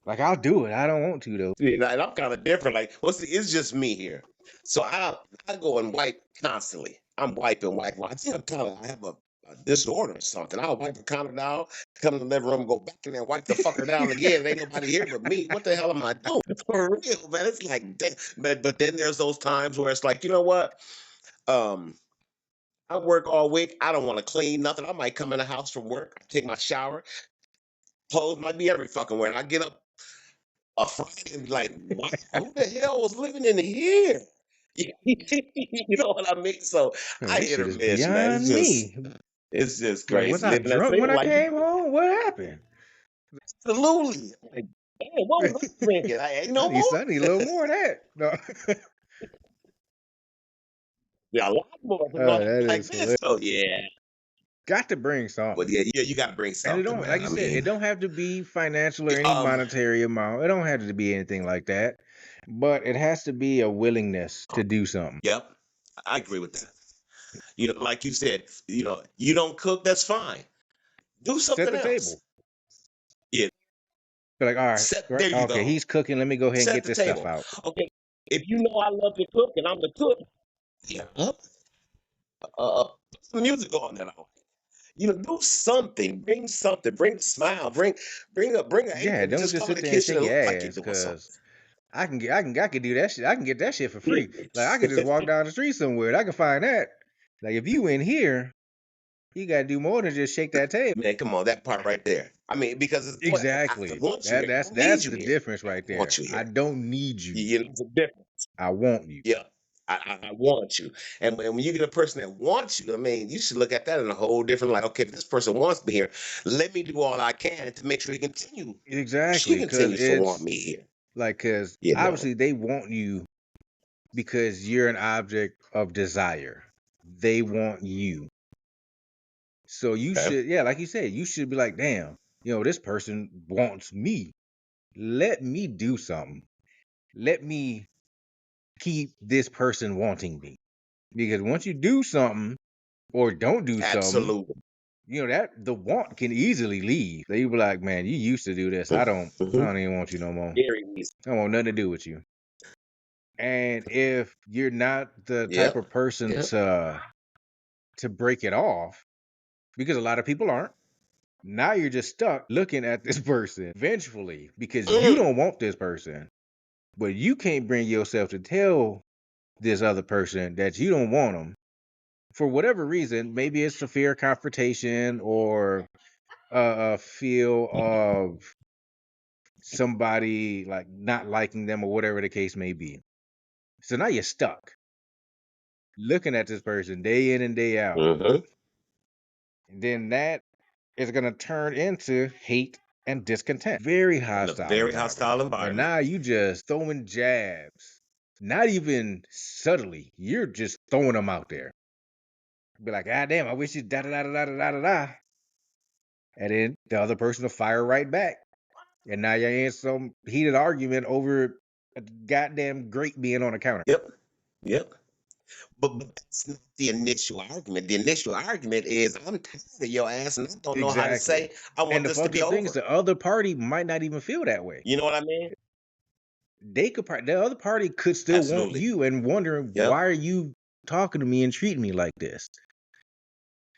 Like I'll do it. I don't want to though. See, and I'm kind of different. Like, well, see, it's just me here. So I go and wipe constantly. I'm wiping, wiping. I think I have a disorder or something. I'll wipe the counter down, come to the living room, go back in there, wipe the fucker down again. There ain't nobody here but me. What the hell am I doing? For real, man. It's like, but then there's those times where it's like, you know what? Um, I work all week. I don't want to clean nothing. I might come in the house from work, take my shower, clothes might be every fucking where. And I get up a Friday and be like, wow, who the hell was living in here? You know what I mean? So Man, I this hit shit or is miss, man. beyond me. It's just Like, was crazy. I Living that drunk when single I life. came home? What happened? Absolutely. Like, damn, what was I drinking? I ain't no more. I need a little more of that. No. Yeah, a lot more than all That like is this. hilarious. So yeah. Got to bring But something. yeah, you gotta bring And it something, don't, like man. you I said, it mean, don't have to be financial or any um, monetary amount. It don't have to be anything like that. But it has to be a willingness to do something. yep. I agree with that. You know, like you said, you don't cook, that's fine. Do Set something the else. table. Yeah. Be like, all right, Set right, there you okay, go. he's cooking. Let me go ahead and Set get the this stuff table. out. Okay. If you know I love to cook and I'm the cook, yeah, put some music on that. Do something. Bring something. Bring a smile. Bring a Yeah, apron and don't just just come in sit the there and kitchen shake and your look like you're ass, doing cause something. I can do that shit. I can get that shit for Yeah. free. Like I can just walk down the street somewhere and I can find that. Like if you in here, you gotta do more than just shake that table. Man, come on, that part right there. I mean, because it's what I Exactly. want you here. I don't need That's you the here. difference right I want there. you I here. don't need you. It's a difference. I want you. Yeah. I want you. And when you get a person that wants you, I mean, you should look at that in a whole different light. Okay, if this person wants me here, let me do all I can to make sure she Exactly, cause continues to want it's me here. like, cause You know. obviously they want you because you're an object of desire. They want you. So you Okay. should, yeah, like you said, you should be like, damn, this person wants me. Let me do something. Let me keep this person wanting me. Because once you do something or don't do something, Absolutely. that the want can easily leave. So you be like, man, you used to do this. I Mm-hmm. don't even want you no more. Very easy. I don't want nothing to do with you. And if you're not the type Yep. of person Yep. to break it off, because a lot of people aren't, now you're just stuck looking at this person vengefully because you Mm. don't want this person, but you can't bring yourself to tell this other person that you don't want them for whatever reason. Maybe it's a fear of confrontation or a feel of somebody like not liking them or whatever the case may be. So now you're stuck looking at this person day in and day out. Mm-hmm. And then that is going to turn into hate and discontent. Very In a hostile very environment. hostile And environment. now you just throwing jabs. Not even subtly. You're just throwing them out there. Be like, God damn, I wish you da da da da da da da da. And then the other person will fire right back. And now you're in some heated argument over a goddamn grape being on the counter. Yep. Yep. But that's not the initial argument. The initial argument is I'm tired of your ass and I don't know how to Exactly. say I And want the this to fucked be up thing is over. the other party might not even feel that way. You know what I mean? They could the other party could still want Absolutely. you and wondering Yep. why are you talking to me and treating me like this.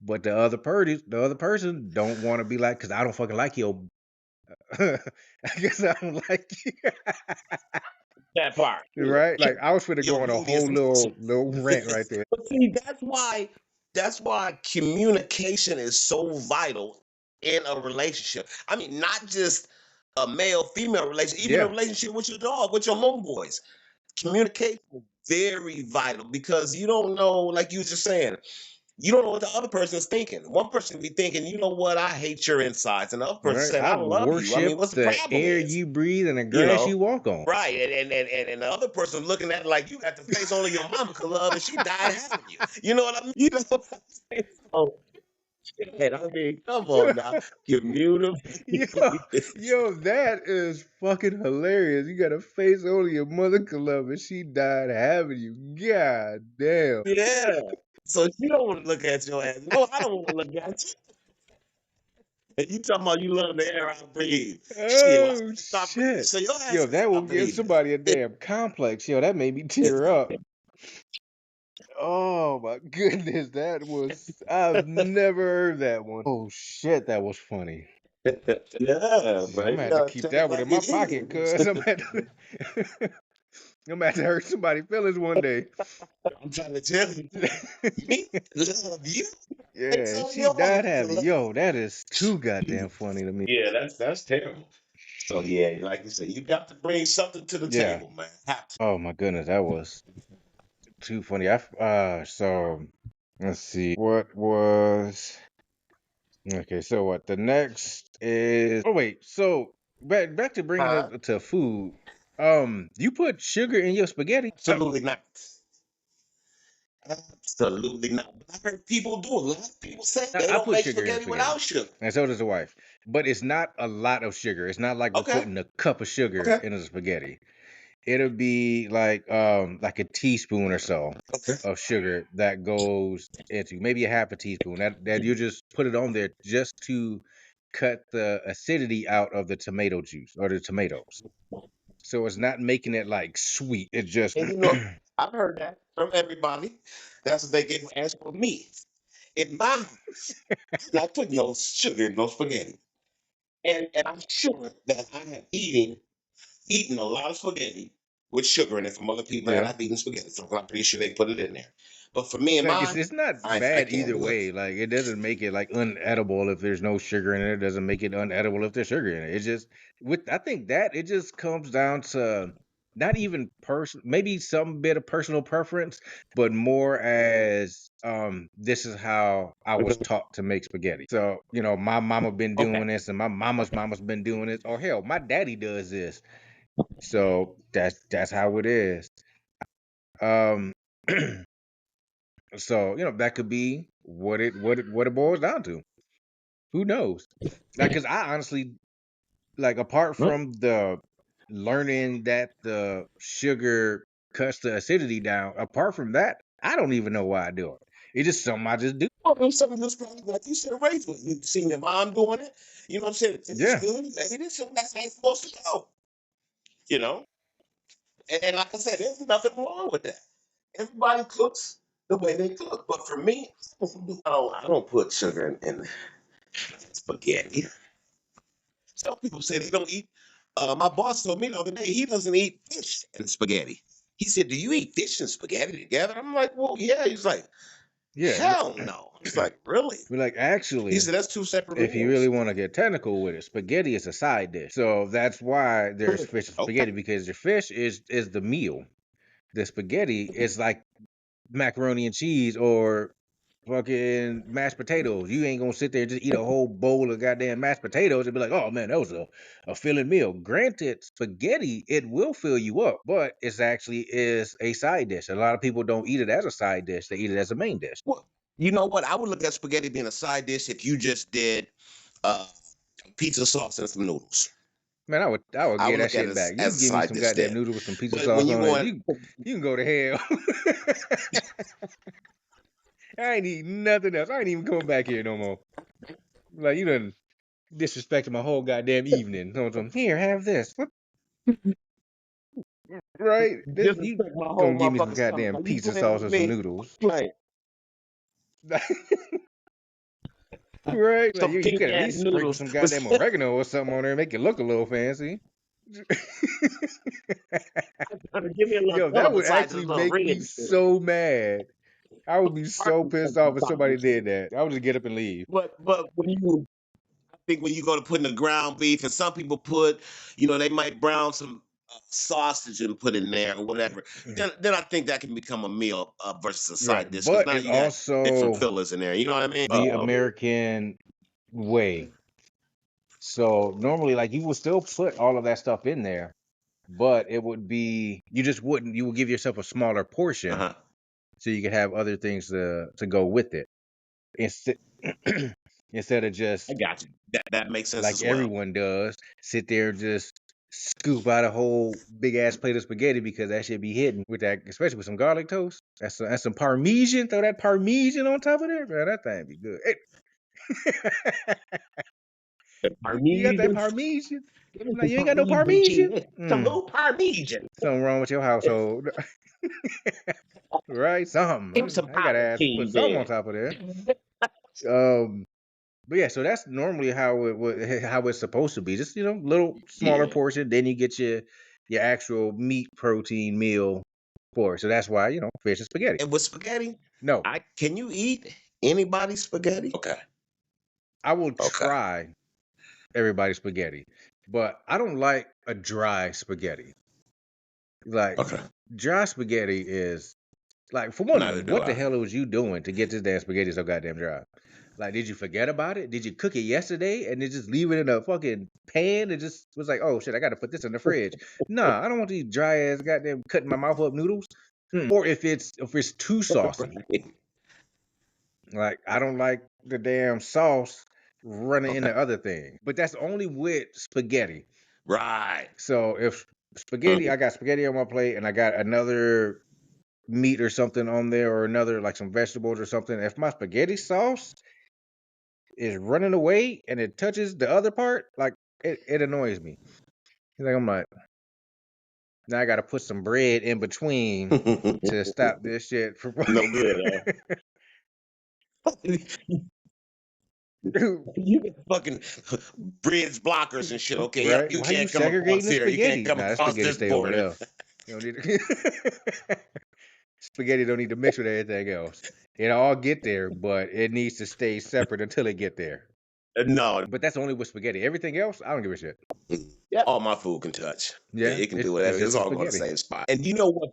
But the other person don't want to be like, cause I don't fucking like your I guess I don't like you. That part. Right? Like I was finna go Your on a mood whole is little rant right there. But see, that's why communication is so vital in a relationship. I mean, not just a male female relationship, even a Yeah. relationship with your dog, with your homeboys. Communication is very vital because you don't know, like you were just saying, you don't know what the other person is thinking. One person be thinking, you know what, I hate your insides, and the other person Right. saying, I I love you. I mean, worship what's the the problem air is? you breathe and the You grass you know, walk on. right? And the other person looking at it like you got the face only your mama could love, and she died having you. You know what I mean? You know what I'm saying? So, shit, I mean, come on now, Yo, community. that is fucking hilarious. You got a face only your mother could love, and she died having you. God damn. Yeah. So she don't want to look at your ass. No, I don't want to look at you. And you talking about you love the air I breathe. Shit, well, I Oh gotta stop breathing shit. so your ass Yo, can that will stop give breathing. somebody a damn complex. Yo, that made me tear up. Oh my goodness, I've never heard that one. Oh shit, that was funny. Yeah, Shit, I'm man. gonna You have to gotta keep tell it that one like in my it pocket, is. cuz I'm gonna have to hurt somebody's feelings one day. I'm trying to tell you, me love you. It's Yeah, on she your died ass to having. love Yo, that is too you. goddamn funny to me. Yeah, that's terrible. So yeah, like you said, you got to bring something to the Yeah. table, man. Have to. Oh my goodness, that was too funny. So let's see. What was okay? So what? The next is. Oh wait. So back to bringing Huh? it to food. You put sugar in your spaghetti? Absolutely not. Absolutely not. But I heard people do. A lot of people say they I don't put make sugar in spaghetti spaghetti, without sugar. and so does the wife. But it's not a lot of sugar. It's not like we're Okay. putting a cup of sugar Okay. in the spaghetti. It'll be like a teaspoon or so Okay. of sugar that goes into maybe a half a teaspoon. That you just put it on there just to cut the acidity out of the tomato juice or the tomatoes. So it's not making it like sweet. It's just And you know, I've heard that from everybody. That's what they get as for me. In my house, I'm not putting no sugar in no spaghetti. And I'm sure that I have eaten a lot of spaghetti with sugar in it from other people that yeah. I've eaten spaghetti from. I'm pretty sure they put it in there. But for me and Like mine, it's not I bad can't either do it. way. Like it doesn't make it like unedible if there's no sugar in it. It doesn't make it unedible if there's sugar in it. It's just with I think that it just comes down to not even maybe some bit of personal preference, but more as this is how I was Mhm. taught to make spaghetti. So, my mama been Okay. doing this and my mama's been doing this, or hell, my daddy does this. So that's how it is. Um So, that could be what it boils down to. Who knows? Like, cause I honestly like apart Hmm? from the learning that the sugar cuts the acidity down, apart from that, I don't even know why I do it. It's just something I just do. Well, there's something that's probably like you said, raised with. You've seen your mom doing it. You know what I'm saying? If it's Yeah. good, maybe this that's how it's supposed to go. You know? And like I said, there's nothing wrong with that. Everybody cooks the way they cook. But for me, I don't put sugar in spaghetti. Some people say they don't eat. My boss told me the other day he doesn't eat fish and spaghetti. He said, "Do you eat fish and spaghetti together?" I'm like, "Well, yeah." He's like, Yeah. "Hell no." It's like, "Really?" But like He actually, said, "That's two separate if you really meals." want to get technical with it, spaghetti is a side dish. So that's why there's fish and Okay. spaghetti because your fish is the meal. The spaghetti is like macaroni and cheese or fucking mashed potatoes. You ain't gonna sit there and just eat a whole bowl of goddamn mashed potatoes and be like, oh man, that was a filling meal. Granted, spaghetti, it will fill you up, but it's actually is a side dish. A lot of people don't eat it as a side dish, they eat it as a main dish. Well, you know what? I would look at spaghetti being a side dish if you just did uh, pizza sauce and some noodles. Man, I would I get would that look at shit it back. You as a give me side some dish goddamn then. noodles with some pizza But when sauce you on it. going, You can go to hell. I ain't eating nothing else. I ain't even coming back here no more. Like you done disrespected my whole goddamn evening. So, here, have this. What? Right? This you disrespect my whole gonna give me some motherfucking stomach. goddamn Are you pizza playing sauce with and some me? noodles. Playing. Right? Like Some you pink could at ass least sprinkle noodles some with goddamn oregano or something on there and make it look a little fancy. give me a little Yo, color that would besides this actually little make red. me so mad. I would be so pissed off if somebody But did that. I would just get up and leave. when you I think when you go to putting the ground beef, and some people put, they might brown some sausage and put in there or whatever. Then I think that can become a meal versus a Right. side dish because But now it's you got different also fillers in there. You know what I mean? the American way. So normally, like you would still put all of that stuff in there, but it would be you just wouldn't. You would give yourself a smaller portion Uh-huh. so you could have other things to go with it instead instead of I just got you. That makes sense like as well. everyone does, sit there and just scoop out a whole big ass plate of spaghetti because that should be hidden with that, especially with some garlic toast. That's some parmesan. Throw that parmesan on top of there, man. That thing be good. Hey. You got that Parmesan. parmesan? Give me I'm like, some you ain't got no Parmesan parmesan? cheese. Some Mm, little Parmesan. something wrong with your household, right? Give me Something. some I gotta Parmesan ask, put cheese something on in. top of there. Um, but yeah, so that's normally how how it's supposed to be. Just little smaller Yeah. portion. Then you get your actual meat protein meal for it. So that's why fish and spaghetti. And with spaghetti, No, can you eat anybody's spaghetti? Okay. I will Okay. try everybody's spaghetti, but I don't like a dry spaghetti. Like Okay. dry spaghetti is like, for one Neither thing, do what the I. hell was you doing to get this damn spaghetti so goddamn dry? Like, did you forget about it? Did you cook it yesterday and then just leave it in a fucking pan and just was like, oh shit, I gotta put this in the fridge? Nah, I don't want these dry ass goddamn cutting my mouth up noodles. Or if it's too saucy. Right. Like, I don't like the damn sauce running Okay. into other things. But that's only with spaghetti. Right. So if spaghetti, Mm. I got spaghetti on my plate and I got another meat or something on there or another like some vegetables or something. If my spaghetti sauce is running away and it touches the other part, like it annoys me. I'm like, now I gotta put some bread in between to stop this shit from No good, huh? You get fucking bridge blockers and shit. Okay, yep, right? you Why are you can't come segregating across the here. You can't spaghetti? come Nah, that across spaghetti this stay over border. there. You don't need to spaghetti don't need to mix with anything else. It all get there, but it needs to stay separate until it get there. No. But that's only with spaghetti. Everything else, I don't give a shit. Yeah, all my food can touch. Yeah, It can do it's whatever. just It's a all going to the spaghetti. same spot. And you know what?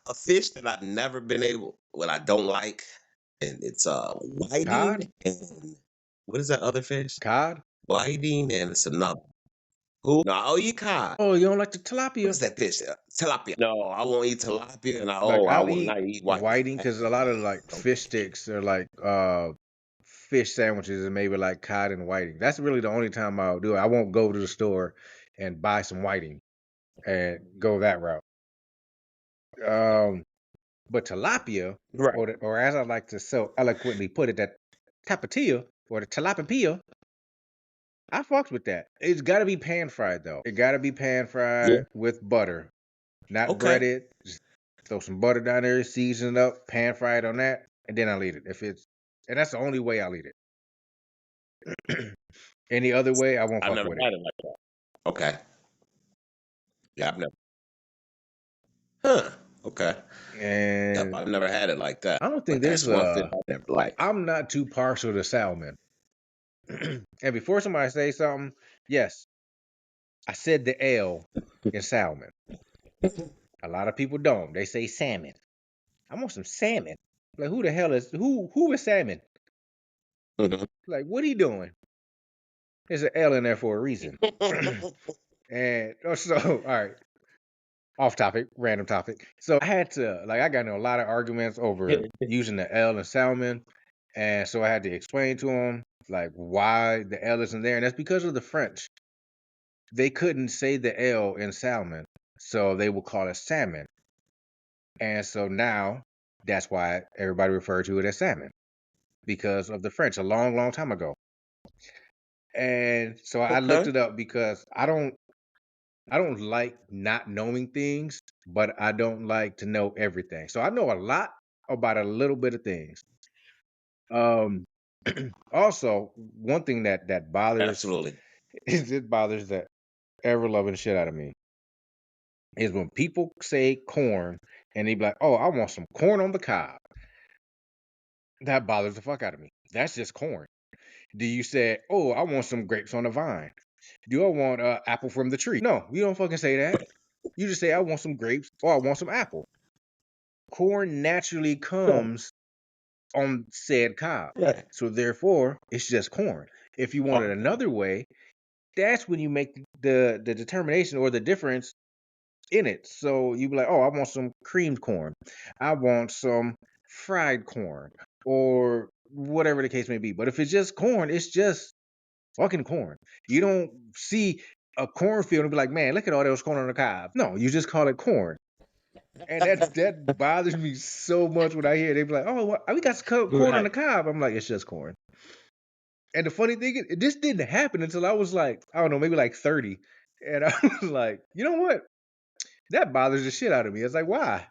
A fish that I've never been able, what I don't like, and it's Cod, whiting and what is that other fish? cod. Whiting and it's another. Who? No, oh, you cod. Oh, you don't like the What tilapia? is that fish? Tilapia. No, I won't eat tilapia, and Like I I'll will eat not eat whiting. whiting because a lot of like fish sticks are like fish sandwiches and maybe like cod and whiting. That's really the only time I'll do it. I won't go to the store and buy some whiting and go that route. Um, but tilapia, Right. or as I like to so eloquently put it, that tapatio or the tilapia, I fucks with that. It's got to be pan fried though. It got to be pan Yeah. fried with butter, not Okay. breaded. Just throw some butter down there, season it up, pan fry it on that, and then I'll eat it. And that's the only way I'll eat it. Any other way, I won't I've fuck never with it. had it like that. Okay. Yeah, I've never. Huh. Okay. Yep, And I've never had it like that. I don't think But there's that's one fish I never like. I'm not too partial to salmon. And before somebody say something, yes, I said the L in salmon. A lot of people don't. They say salmon. I want some salmon. Like, who the hell is who is Salmon? Mhm. Like, what he doing? There's an L in there for a reason. And so, all right, off topic, random topic. So I had to I got in a lot of arguments over using the L in salmon, and so I had to explain to him like why the L isn't there, and that's because of the French. They couldn't say the L in salmon, so they would call it salmon, and so now that's why everybody referred to it as salmon because of the French a long, long time ago. And so I looked Okay. it up because I don't like not knowing things, but I don't like to know everything. So I know a lot about a little bit of things. Um, also, one thing that bothers Absolutely. it bothers the ever loving shit out of me is when people say corn and they be like, "Oh, I want some corn on the cob." That bothers the fuck out of me. That's just corn. Do you say, "Oh, I want some grapes on the vine"? Do I want apple from the tree? No, you don't fucking say that. You just say, "I want some grapes" or "I want some apple." Corn naturally Right. comes on said cob. Right. So therefore, it's just corn. If you want it another way, that's when you make the determination or the difference in it. So you be like, "Oh, I want some creamed corn. I want some fried corn," or whatever the case may be. But if it's just corn, it's just fucking corn. You don't see a cornfield and be like, "Man, look at all those corn on the cob." No, you just call it corn. And that bothers me so much when I hear they be like, "Oh, we got some corn on the Right. cob." I'm like, "It's just corn." And the funny thing is, this didn't happen until I was like, I don't know, maybe like 30. And I was like, you know what? That bothers the shit out of me. It's like, why?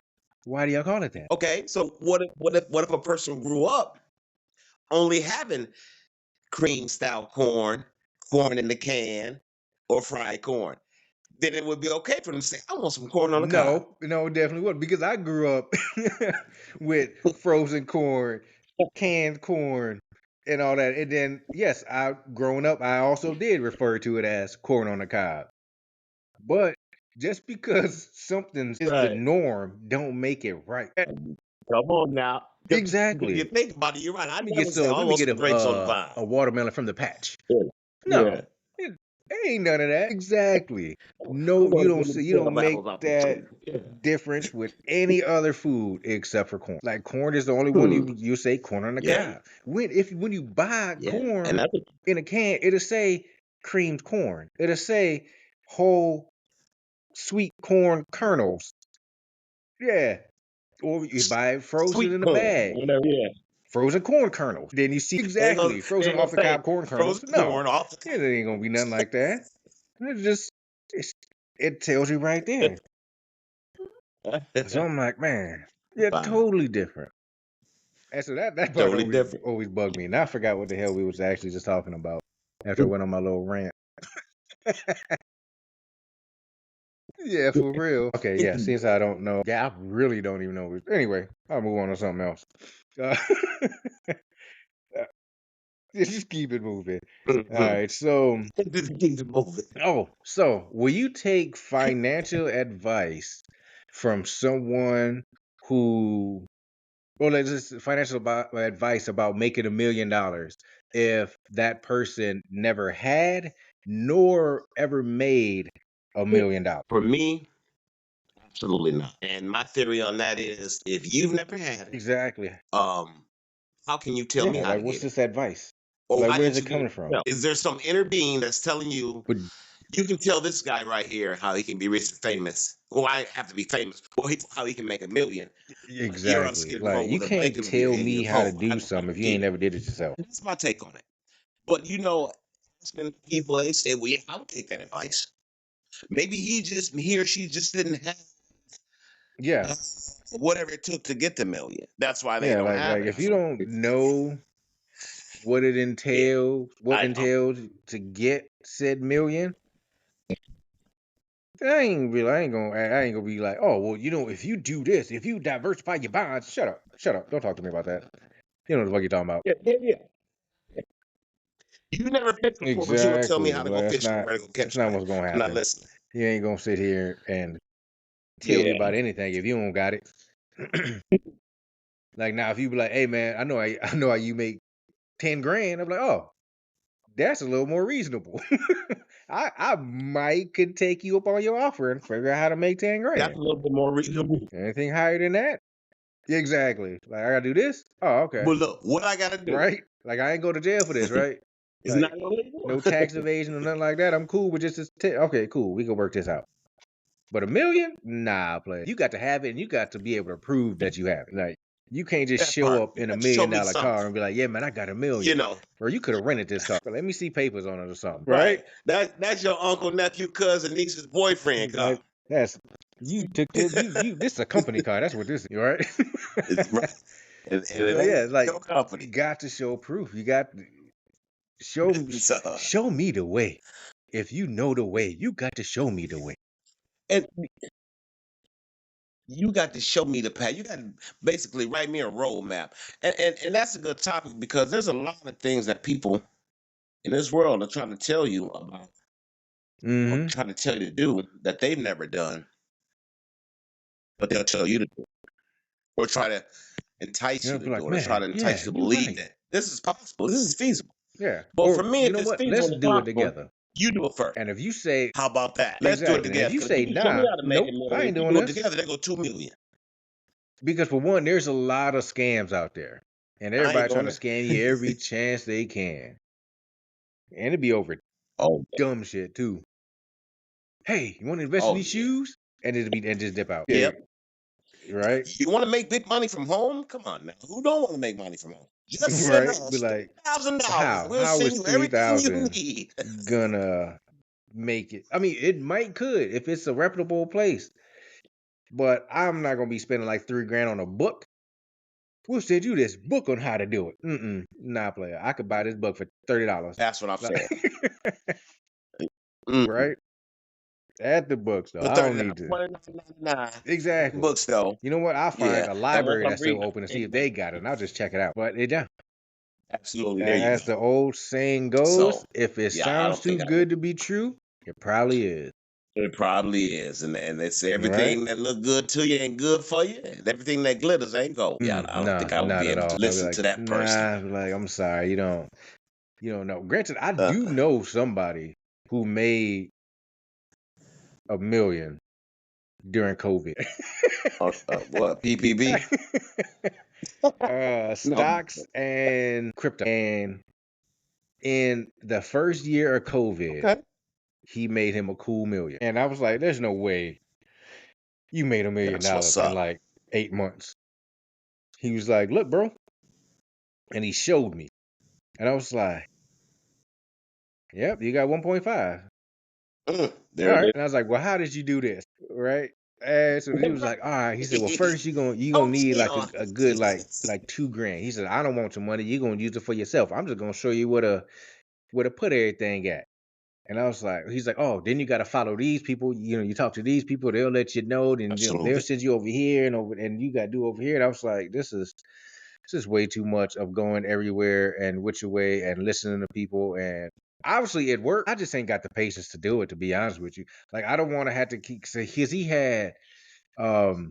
Why do y'all call it that? Okay. So what if a person grew up only having cream style corn, corn in the can, or fried corn? Then it would be okay for them to say, "I want some corn on the cob." No, no, it definitely would because I grew up with frozen corn, canned corn, and all that. And then, yes, I growing up, I also did refer to it as corn on the cob. But just because something is the Right. norm, don't make it right. Come on now. If you Exactly. think about it, you're right. I never say, "Oh, I Let me want get some grapes on the a vine." watermelon from the patch. Yeah. Yeah. No, it ain't none of that. Exactly. I'm No, going to give me you don't some make apples out the that tree. Yeah. difference with any other food except for corn. Like corn is the only one Hmm. you say corn on the Yeah. cob. When you buy Yeah. corn And that's in a can, it'll say creamed corn. It'll say whole sweet corn kernels. Yeah. Or you buy it frozen sweet in a corn, bag. whatever. Yeah. Frozen corn kernels. Then you see exactly They frozen ain't gonna off the say cob corn kernels. frozen No, corn off the it ain't gonna be nothing like that. It just it's, it tells you right there. So cob. I'm like, man, yeah, Fine. totally different. And so that part Totally different. always bugged me. And I forgot what the hell we was actually just talking about after I went on my little rant. Yeah, for real. Okay, yeah. Since I don't know, yeah, I really don't even know. Anyway, I'll move on to something else. Uh, just keep it moving. All Mhm. right, so Just keep it moving. so will you take financial advice from someone who, well, let's just advice about making $1 million if that person never had nor ever made $1 million? For me, absolutely not. And my theory on that is, if you've never had it, Exactly. um, how can you tell me Yeah, how like to what's get it? this advice? Or Like why where's didn't it you get it coming from? yourself? Is there some inner being that's telling you, But you can tell this guy right here how he can be rich and famous? Well, I have to be famous. Or how he can make 1 million. But you're on exactly. Skid Row Like you with a blanket can't over your tell head. me You're, how to oh, do I something if you get ain't it. never did it yourself. That's my take on it. But asking people, they say, "Well, yeah, I would take that advice." Maybe he or she just didn't have Yeah. uh, whatever it took to get the million. That's why they Yeah, don't like have it. if you don't know what it Yeah, I entails to get said million, I ain't gonna be like, oh well, if you do this, if you diversify your bonds, shut up, don't talk to me about that. You know what the fuck you're talking about. yeah, yeah, yeah. You never fished before, but you gonna tell me Exactly. how to Like go fishing and where to go that's catch not fish. what's gonna I'm not happen. listening. He ain't gonna sit here and tell you Yeah, about anything if you don't got it. Like now, if you be like, "Hey man, I know how you make 10 grand," I'm like, "Oh, that's a little more reasonable." I might could take you up on your offer and figure out how to make 10 That's grand. a little bit more reasonable. Anything higher than that? Exactly. Like I gotta do this. Oh, okay. But look, what I gotta do Right. Like I ain't go to jail for this, right? is not Like illegal. no tax evasion or nothing like that. I'm cool with just this. Okay, cool. We can work this out. But a million? Nah, play. You got to have it, and you got to be able to prove that you have it. Like you can't just That show part. up You in a got to show million me dollar car something. and be like, "Yeah, man, I got a You million." know, Or you could have rented this car. Let me see papers on it or something, right? right? That's your uncle, nephew, cousin, niece's boyfriend car. Like that's you took this. You this is a company car. That's what this is, right? It's right. And it So ain't yeah, it's like your you company. got to show proof. You got to show So, show me the way. If you know the way, you got to show me the way. and you got to show me the path. You got to basically write me a roadmap. And that's a good topic because there's a lot of things that people in this world are trying to tell you about or Mm-hmm. trying to tell you to do that they've never done, but they'll tell you to do or try to entice Yeah, you to be do like, it or try man, to yeah, entice you to you're believe right. that this is possible, this is feasible. Yeah. But for Or me, you if know it's what? feasible Let's and it's do it possible, together. you do it first. And if you say How about that? Let's do it exactly, and if together. you Because if say you show me nah, how to make a nope, I million, ain't we doing do it this. together, they go 2 million. Because for one, there's a lot of scams out there. And I ain't everybody trying doing to scam you every it. chance they can. And it'd be over Oh, dumb shit too. Hey, you want to invest in oh these yeah. shoes? And it'd be and just dip out. Yeah, Yep. right? You want to make big money from home? Come on now. Who don't want to make money from home? Just send Right? Be us like, $3,000 and we'll how send is you everything you 3,000 need. gonna make it? I mean, it might could if it's a reputable place. But I'm not gonna be spending like 3 grand on a book. We'll send you this book on how to do it. Nah, player. I could buy this book for $30. That's what I'm Like, saying. Mm. right? At the bookstore. For I don't 39, need to. 29.99 Exactly. books though. You know what? I'll find Yeah. a And once library I'm that's still reading, open and see if anyway. they got it, and I'll just check it out. But it don't. Absolutely. There you As go. the old saying goes, So if it yeah, I sounds don't too think I would. good to be true, it probably is. It probably is. And they say Right? everything that look good to you ain't good for you. And everything that glitters ain't gold. Yeah, I don't No, think I would not be at able to all. I'll be listen like, to that person. nah, like I'm sorry, you don't know. Granted, I do Uh-uh. know somebody who made a million during COVID. What? PPB? No. Stocks and crypto. And in the first year of COVID, Okay. he made him a cool million. And I was like, there's no way you made $1 million That's what's in up. like 8 months. He was like, look, bro. And he showed me. And I was like, yep, you got 1.5. All There right. it And I was like, well, how did you do this? Right. And so he was like, all right. He said, well, is. first you gonna Coach need like Leon. a good like 2 grand. He said, I don't want your money. You're gonna use it for yourself. I'm just gonna show you where to put everything at. And I was like, he's like, oh, then you got to follow these people. You know, you talk to these people, they'll let you know. Then they'll Absolutely. send you over here and you got to do over here. And I was like, this is way too much of going everywhere and which way and listening to people. And obviously it worked. I just ain't got the patience to do it, to be honest with you. Like, I don't want to have to keep, because he had um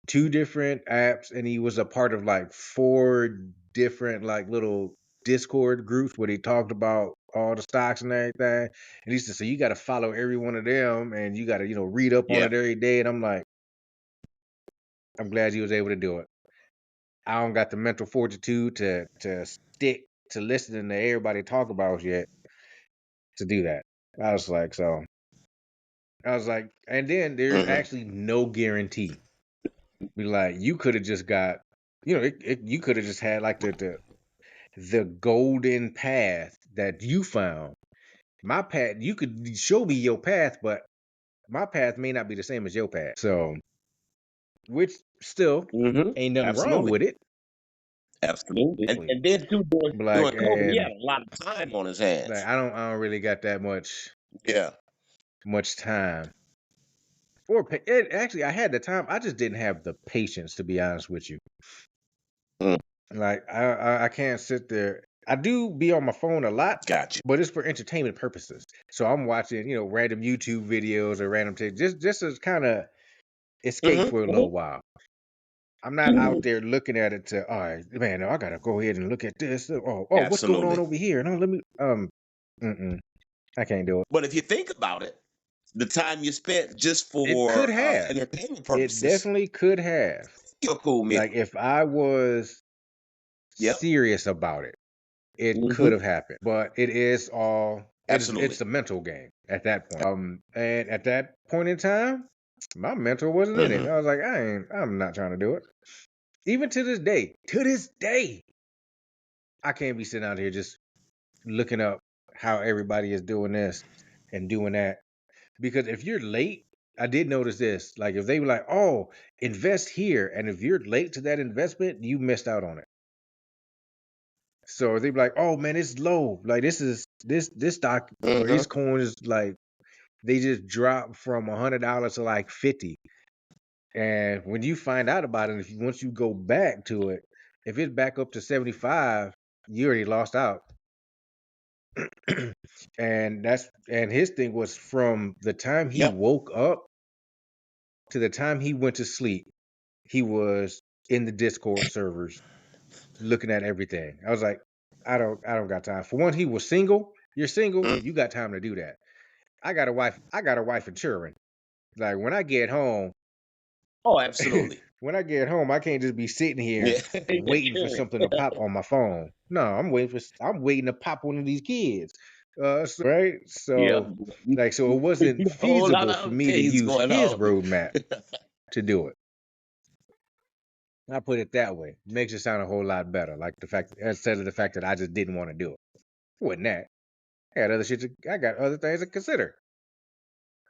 2 different apps and he was a part of like 4 different like little Discord groups where they talked about all the stocks and everything. And he said, so you got to follow every one of them and you got to, read up on Yeah. it every day. And I'm like, I'm glad he was able to do it. I don't got the mental fortitude to stick to listening to everybody talk about yet to do that. I was like, so I was like, and then there's Hmm. actually no guarantee. Be like, you could have just got, you could have just had like the golden path that you found. My path, you could show me your path, but my path may not be the same as your path. So, which still Hmm. ain't nothing wrong Absolutely. with it. Absolutely. And then too Like, during COVID, he had and a lot of time on his like hands. I don't really got that Yeah. much time. Actually, I had the time. I just didn't have the patience, to be honest with you. Mm, Like I can't sit there. I do be on my phone a lot, gotcha. but it's for entertainment purposes. So I'm watching, random YouTube videos or random just to kind of escape Hmm. for a Hmm. little while. I'm not out there looking at it to, all right, man, I gotta go ahead and look at this. What's going on Absolutely. over here? No, let me mm-mm, I can't do it. But if you think about it, the time you spent just It could for have. entertainment It purposes, definitely could have. you're a cool Like meal. if I was Yep. serious about it, it could Hmm. have happened. But it's Absolutely. a mental game at that point. And at that point in time, my mental wasn't in it. Hmm. I was like, I'm not trying to do it. Even to this day, I can't be sitting out here just looking up how everybody is doing this and doing that. Because if you're late, I did notice this. Like if they were like, "Oh, invest here," and if you're late to that investment, you missed out on it. So they'd be like, "Oh man, it's low. Like this stock or Hmm. these coins like they just dropped from $100 to like 50." And when you find out about it, once you go back to it, if it's back up to 75, you already lost out. And his thing was from the time he Yep. woke up to the time he went to sleep, he was in the Discord servers looking at everything. I was like, I don't got time. For one, he was single. You're single, Mm. you got time to do that. I got a wife and children. Like when I get home, Oh, absolutely. I can't just be sitting here Yeah. waiting for something to pop on my phone. No, I'm waiting to pop one of these kids. Right? Yep. So it wasn't A whole lot feasible of for other me to things use going his on. roadmap to do it. I put it that way. Makes it sound a whole lot better. Like the fact instead of the fact that I just didn't want to do it. It wasn't that. I got other things to consider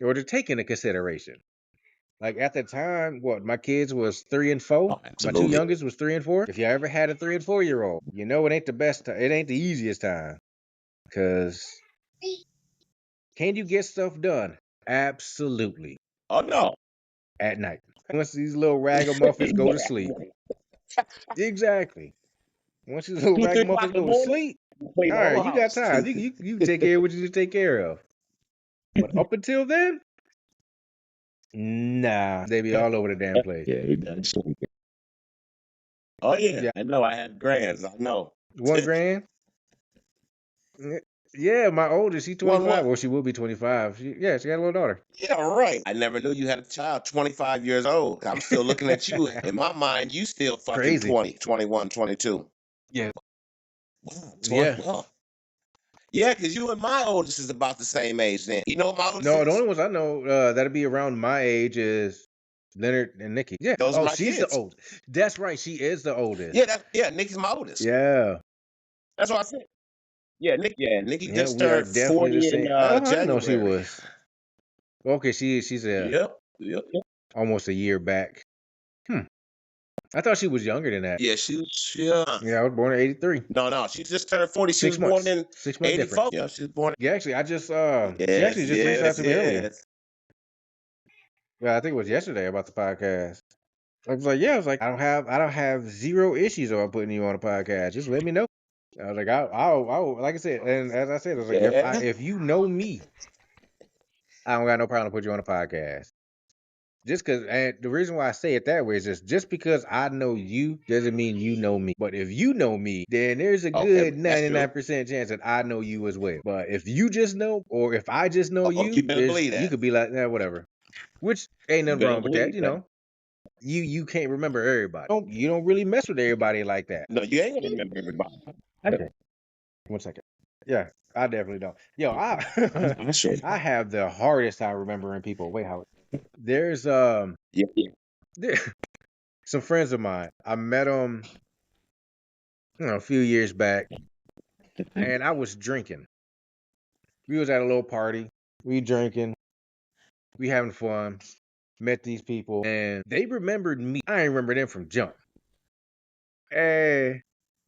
or to take into consideration. Like at the time, what my kids was 3 and 4. Oh, My two absolutely. youngest was 3 and 4. If you ever had a 3 and 4 year old, you know it ain't the best. It ain't the easiest time. Cause can you get stuff done? Absolutely. Oh no. At night. Once these little ragamuffins go to Yeah. sleep. Exactly. Once these little 2, 3 o'clock ragamuffins in the go to morning, sleep, you clean all the right, whole you got house. time. You take care of what you need to take care of. But up until then, nah, they be all over the damn place. Yeah, he does. Oh yeah, Yeah, I know. I had grands. I know. 1 grand. Yeah, my oldest, she One 25. what? Well, she will be 25. She got a little daughter. Yeah, right. I never knew you had a child 25 years old. I'm still looking at you. In my mind, you still fucking Crazy. 20, 21, 22. Yeah, Wow, 20. yeah. Well, yeah, because you and my oldest is about the same age then. You know what my oldest No, the is? only ones I know that'll be around my age is Leonard and Nikki. Yeah. Those are Oh, my she's the kids. oldest. That's right. She is the oldest. Yeah, Nikki's my oldest. Yeah. That's what I said. Yeah, Nikki Yeah, just we are turned definitely the 40 in same. Oh, I didn't know she January. was. Okay, she's Yep. almost a year back. Hmm. I thought she was younger than that. Yeah, she Yeah, I was born in '83. no, she just turned 40. She was Six born months. in 6 month difference. 84. Yeah, she was born. Yeah, actually, she Yes, actually just reached out yes, to me earlier. yes. Yeah, I think it was yesterday about the podcast. I was like, yeah, I don't have zero issues about putting you on a podcast. Just let me know. I was like, I'll like I said, and as I said, I was like, Yeah. if you know me, I don't got no problem putting you on a podcast. Just because, and the reason why I say it that way is just because I know you doesn't mean you know me. But if you know me, then there's a Okay, good that's true. 99% chance that I know you as well. But if you just know, or if I just know Oh, you, you better believe you that. could be like, whatever. Which ain't You nothing better wrong with that, believe you that. know. You can't remember everybody. You don't really mess with everybody like that. No, you ain't gonna remember everybody. Okay, 1 second. Yeah, I definitely don't. Yo, I sure. I have the hardest time remembering people. Wait, how? There's Yeah, yeah. there, some friends of mine. I met them, a few years back, and I was drinking. We was at a little party. We drinking. We having fun. Met these people, and they remembered me. I ain't remember them from jump. And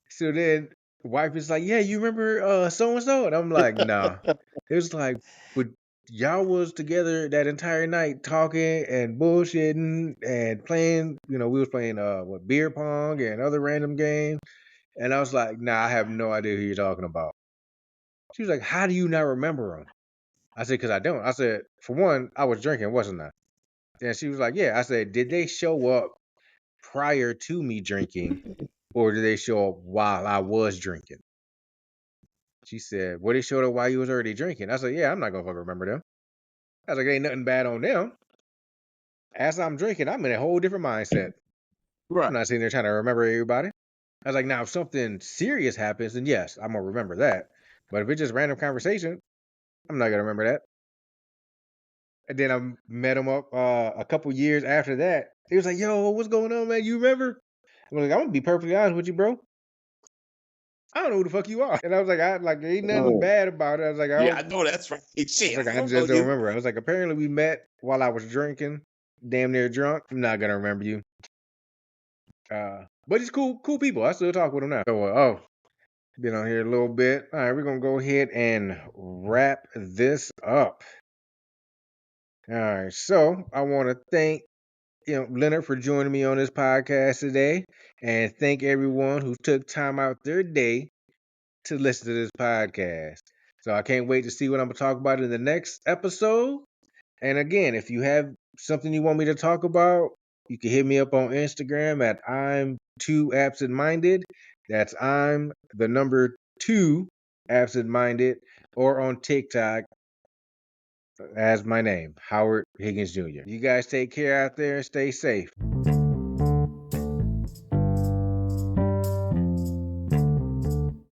so then wife is like, "Yeah, you remember so and so?" And I'm like, "Nah." It was like, but y'all was together that entire night talking and bullshitting and playing. We was playing what beer pong and other random games. And I was like, "Nah, I have no idea who you're talking about." She was like, "How do you not remember them?" I said, "Cause I don't." I said, "For one, I was drinking, wasn't I?" And she was like, "Yeah." I said, "Did they show up prior to me drinking, or did they show up while I was drinking? She said, well, they showed up while you was already drinking. I said, yeah, I'm not gonna fucking remember them. I was like, ain't nothing bad on them. As I'm drinking, I'm in a whole different mindset. I'm Right. not sitting there trying to remember everybody. I was like, now if something serious happens, then yes, I'm gonna remember that. But if it's just random conversation, I'm not gonna remember that. And then I met him up a couple years after that. He was like, yo, what's going on, man? You remember? I'm like, I'm gonna be perfectly honest with you, bro. I don't know who the fuck you are. And I was like, I like ain't nothing Oh, bad about it. I was like, yeah, I know that's right. I was Shit, like, I I don't know just don't you. remember. I was like, apparently we met while I was drinking, damn near drunk. I'm not gonna remember you. But he's cool people. I still talk with him now. So, been on here a little bit. All right, we're gonna go ahead and wrap this up. All right, so I want to thank Leonard for joining me on this podcast today, and thank everyone who took time out their day to listen to this podcast. So I can't wait to see what I'm gonna talk about in the next episode. And again, if you have something you want me to talk about, you can hit me up on Instagram at I'm too absent minded. That's I'm the number 2 absent minded, or on TikTok as my name, Howard Higgins Jr. You guys take care out there and stay safe.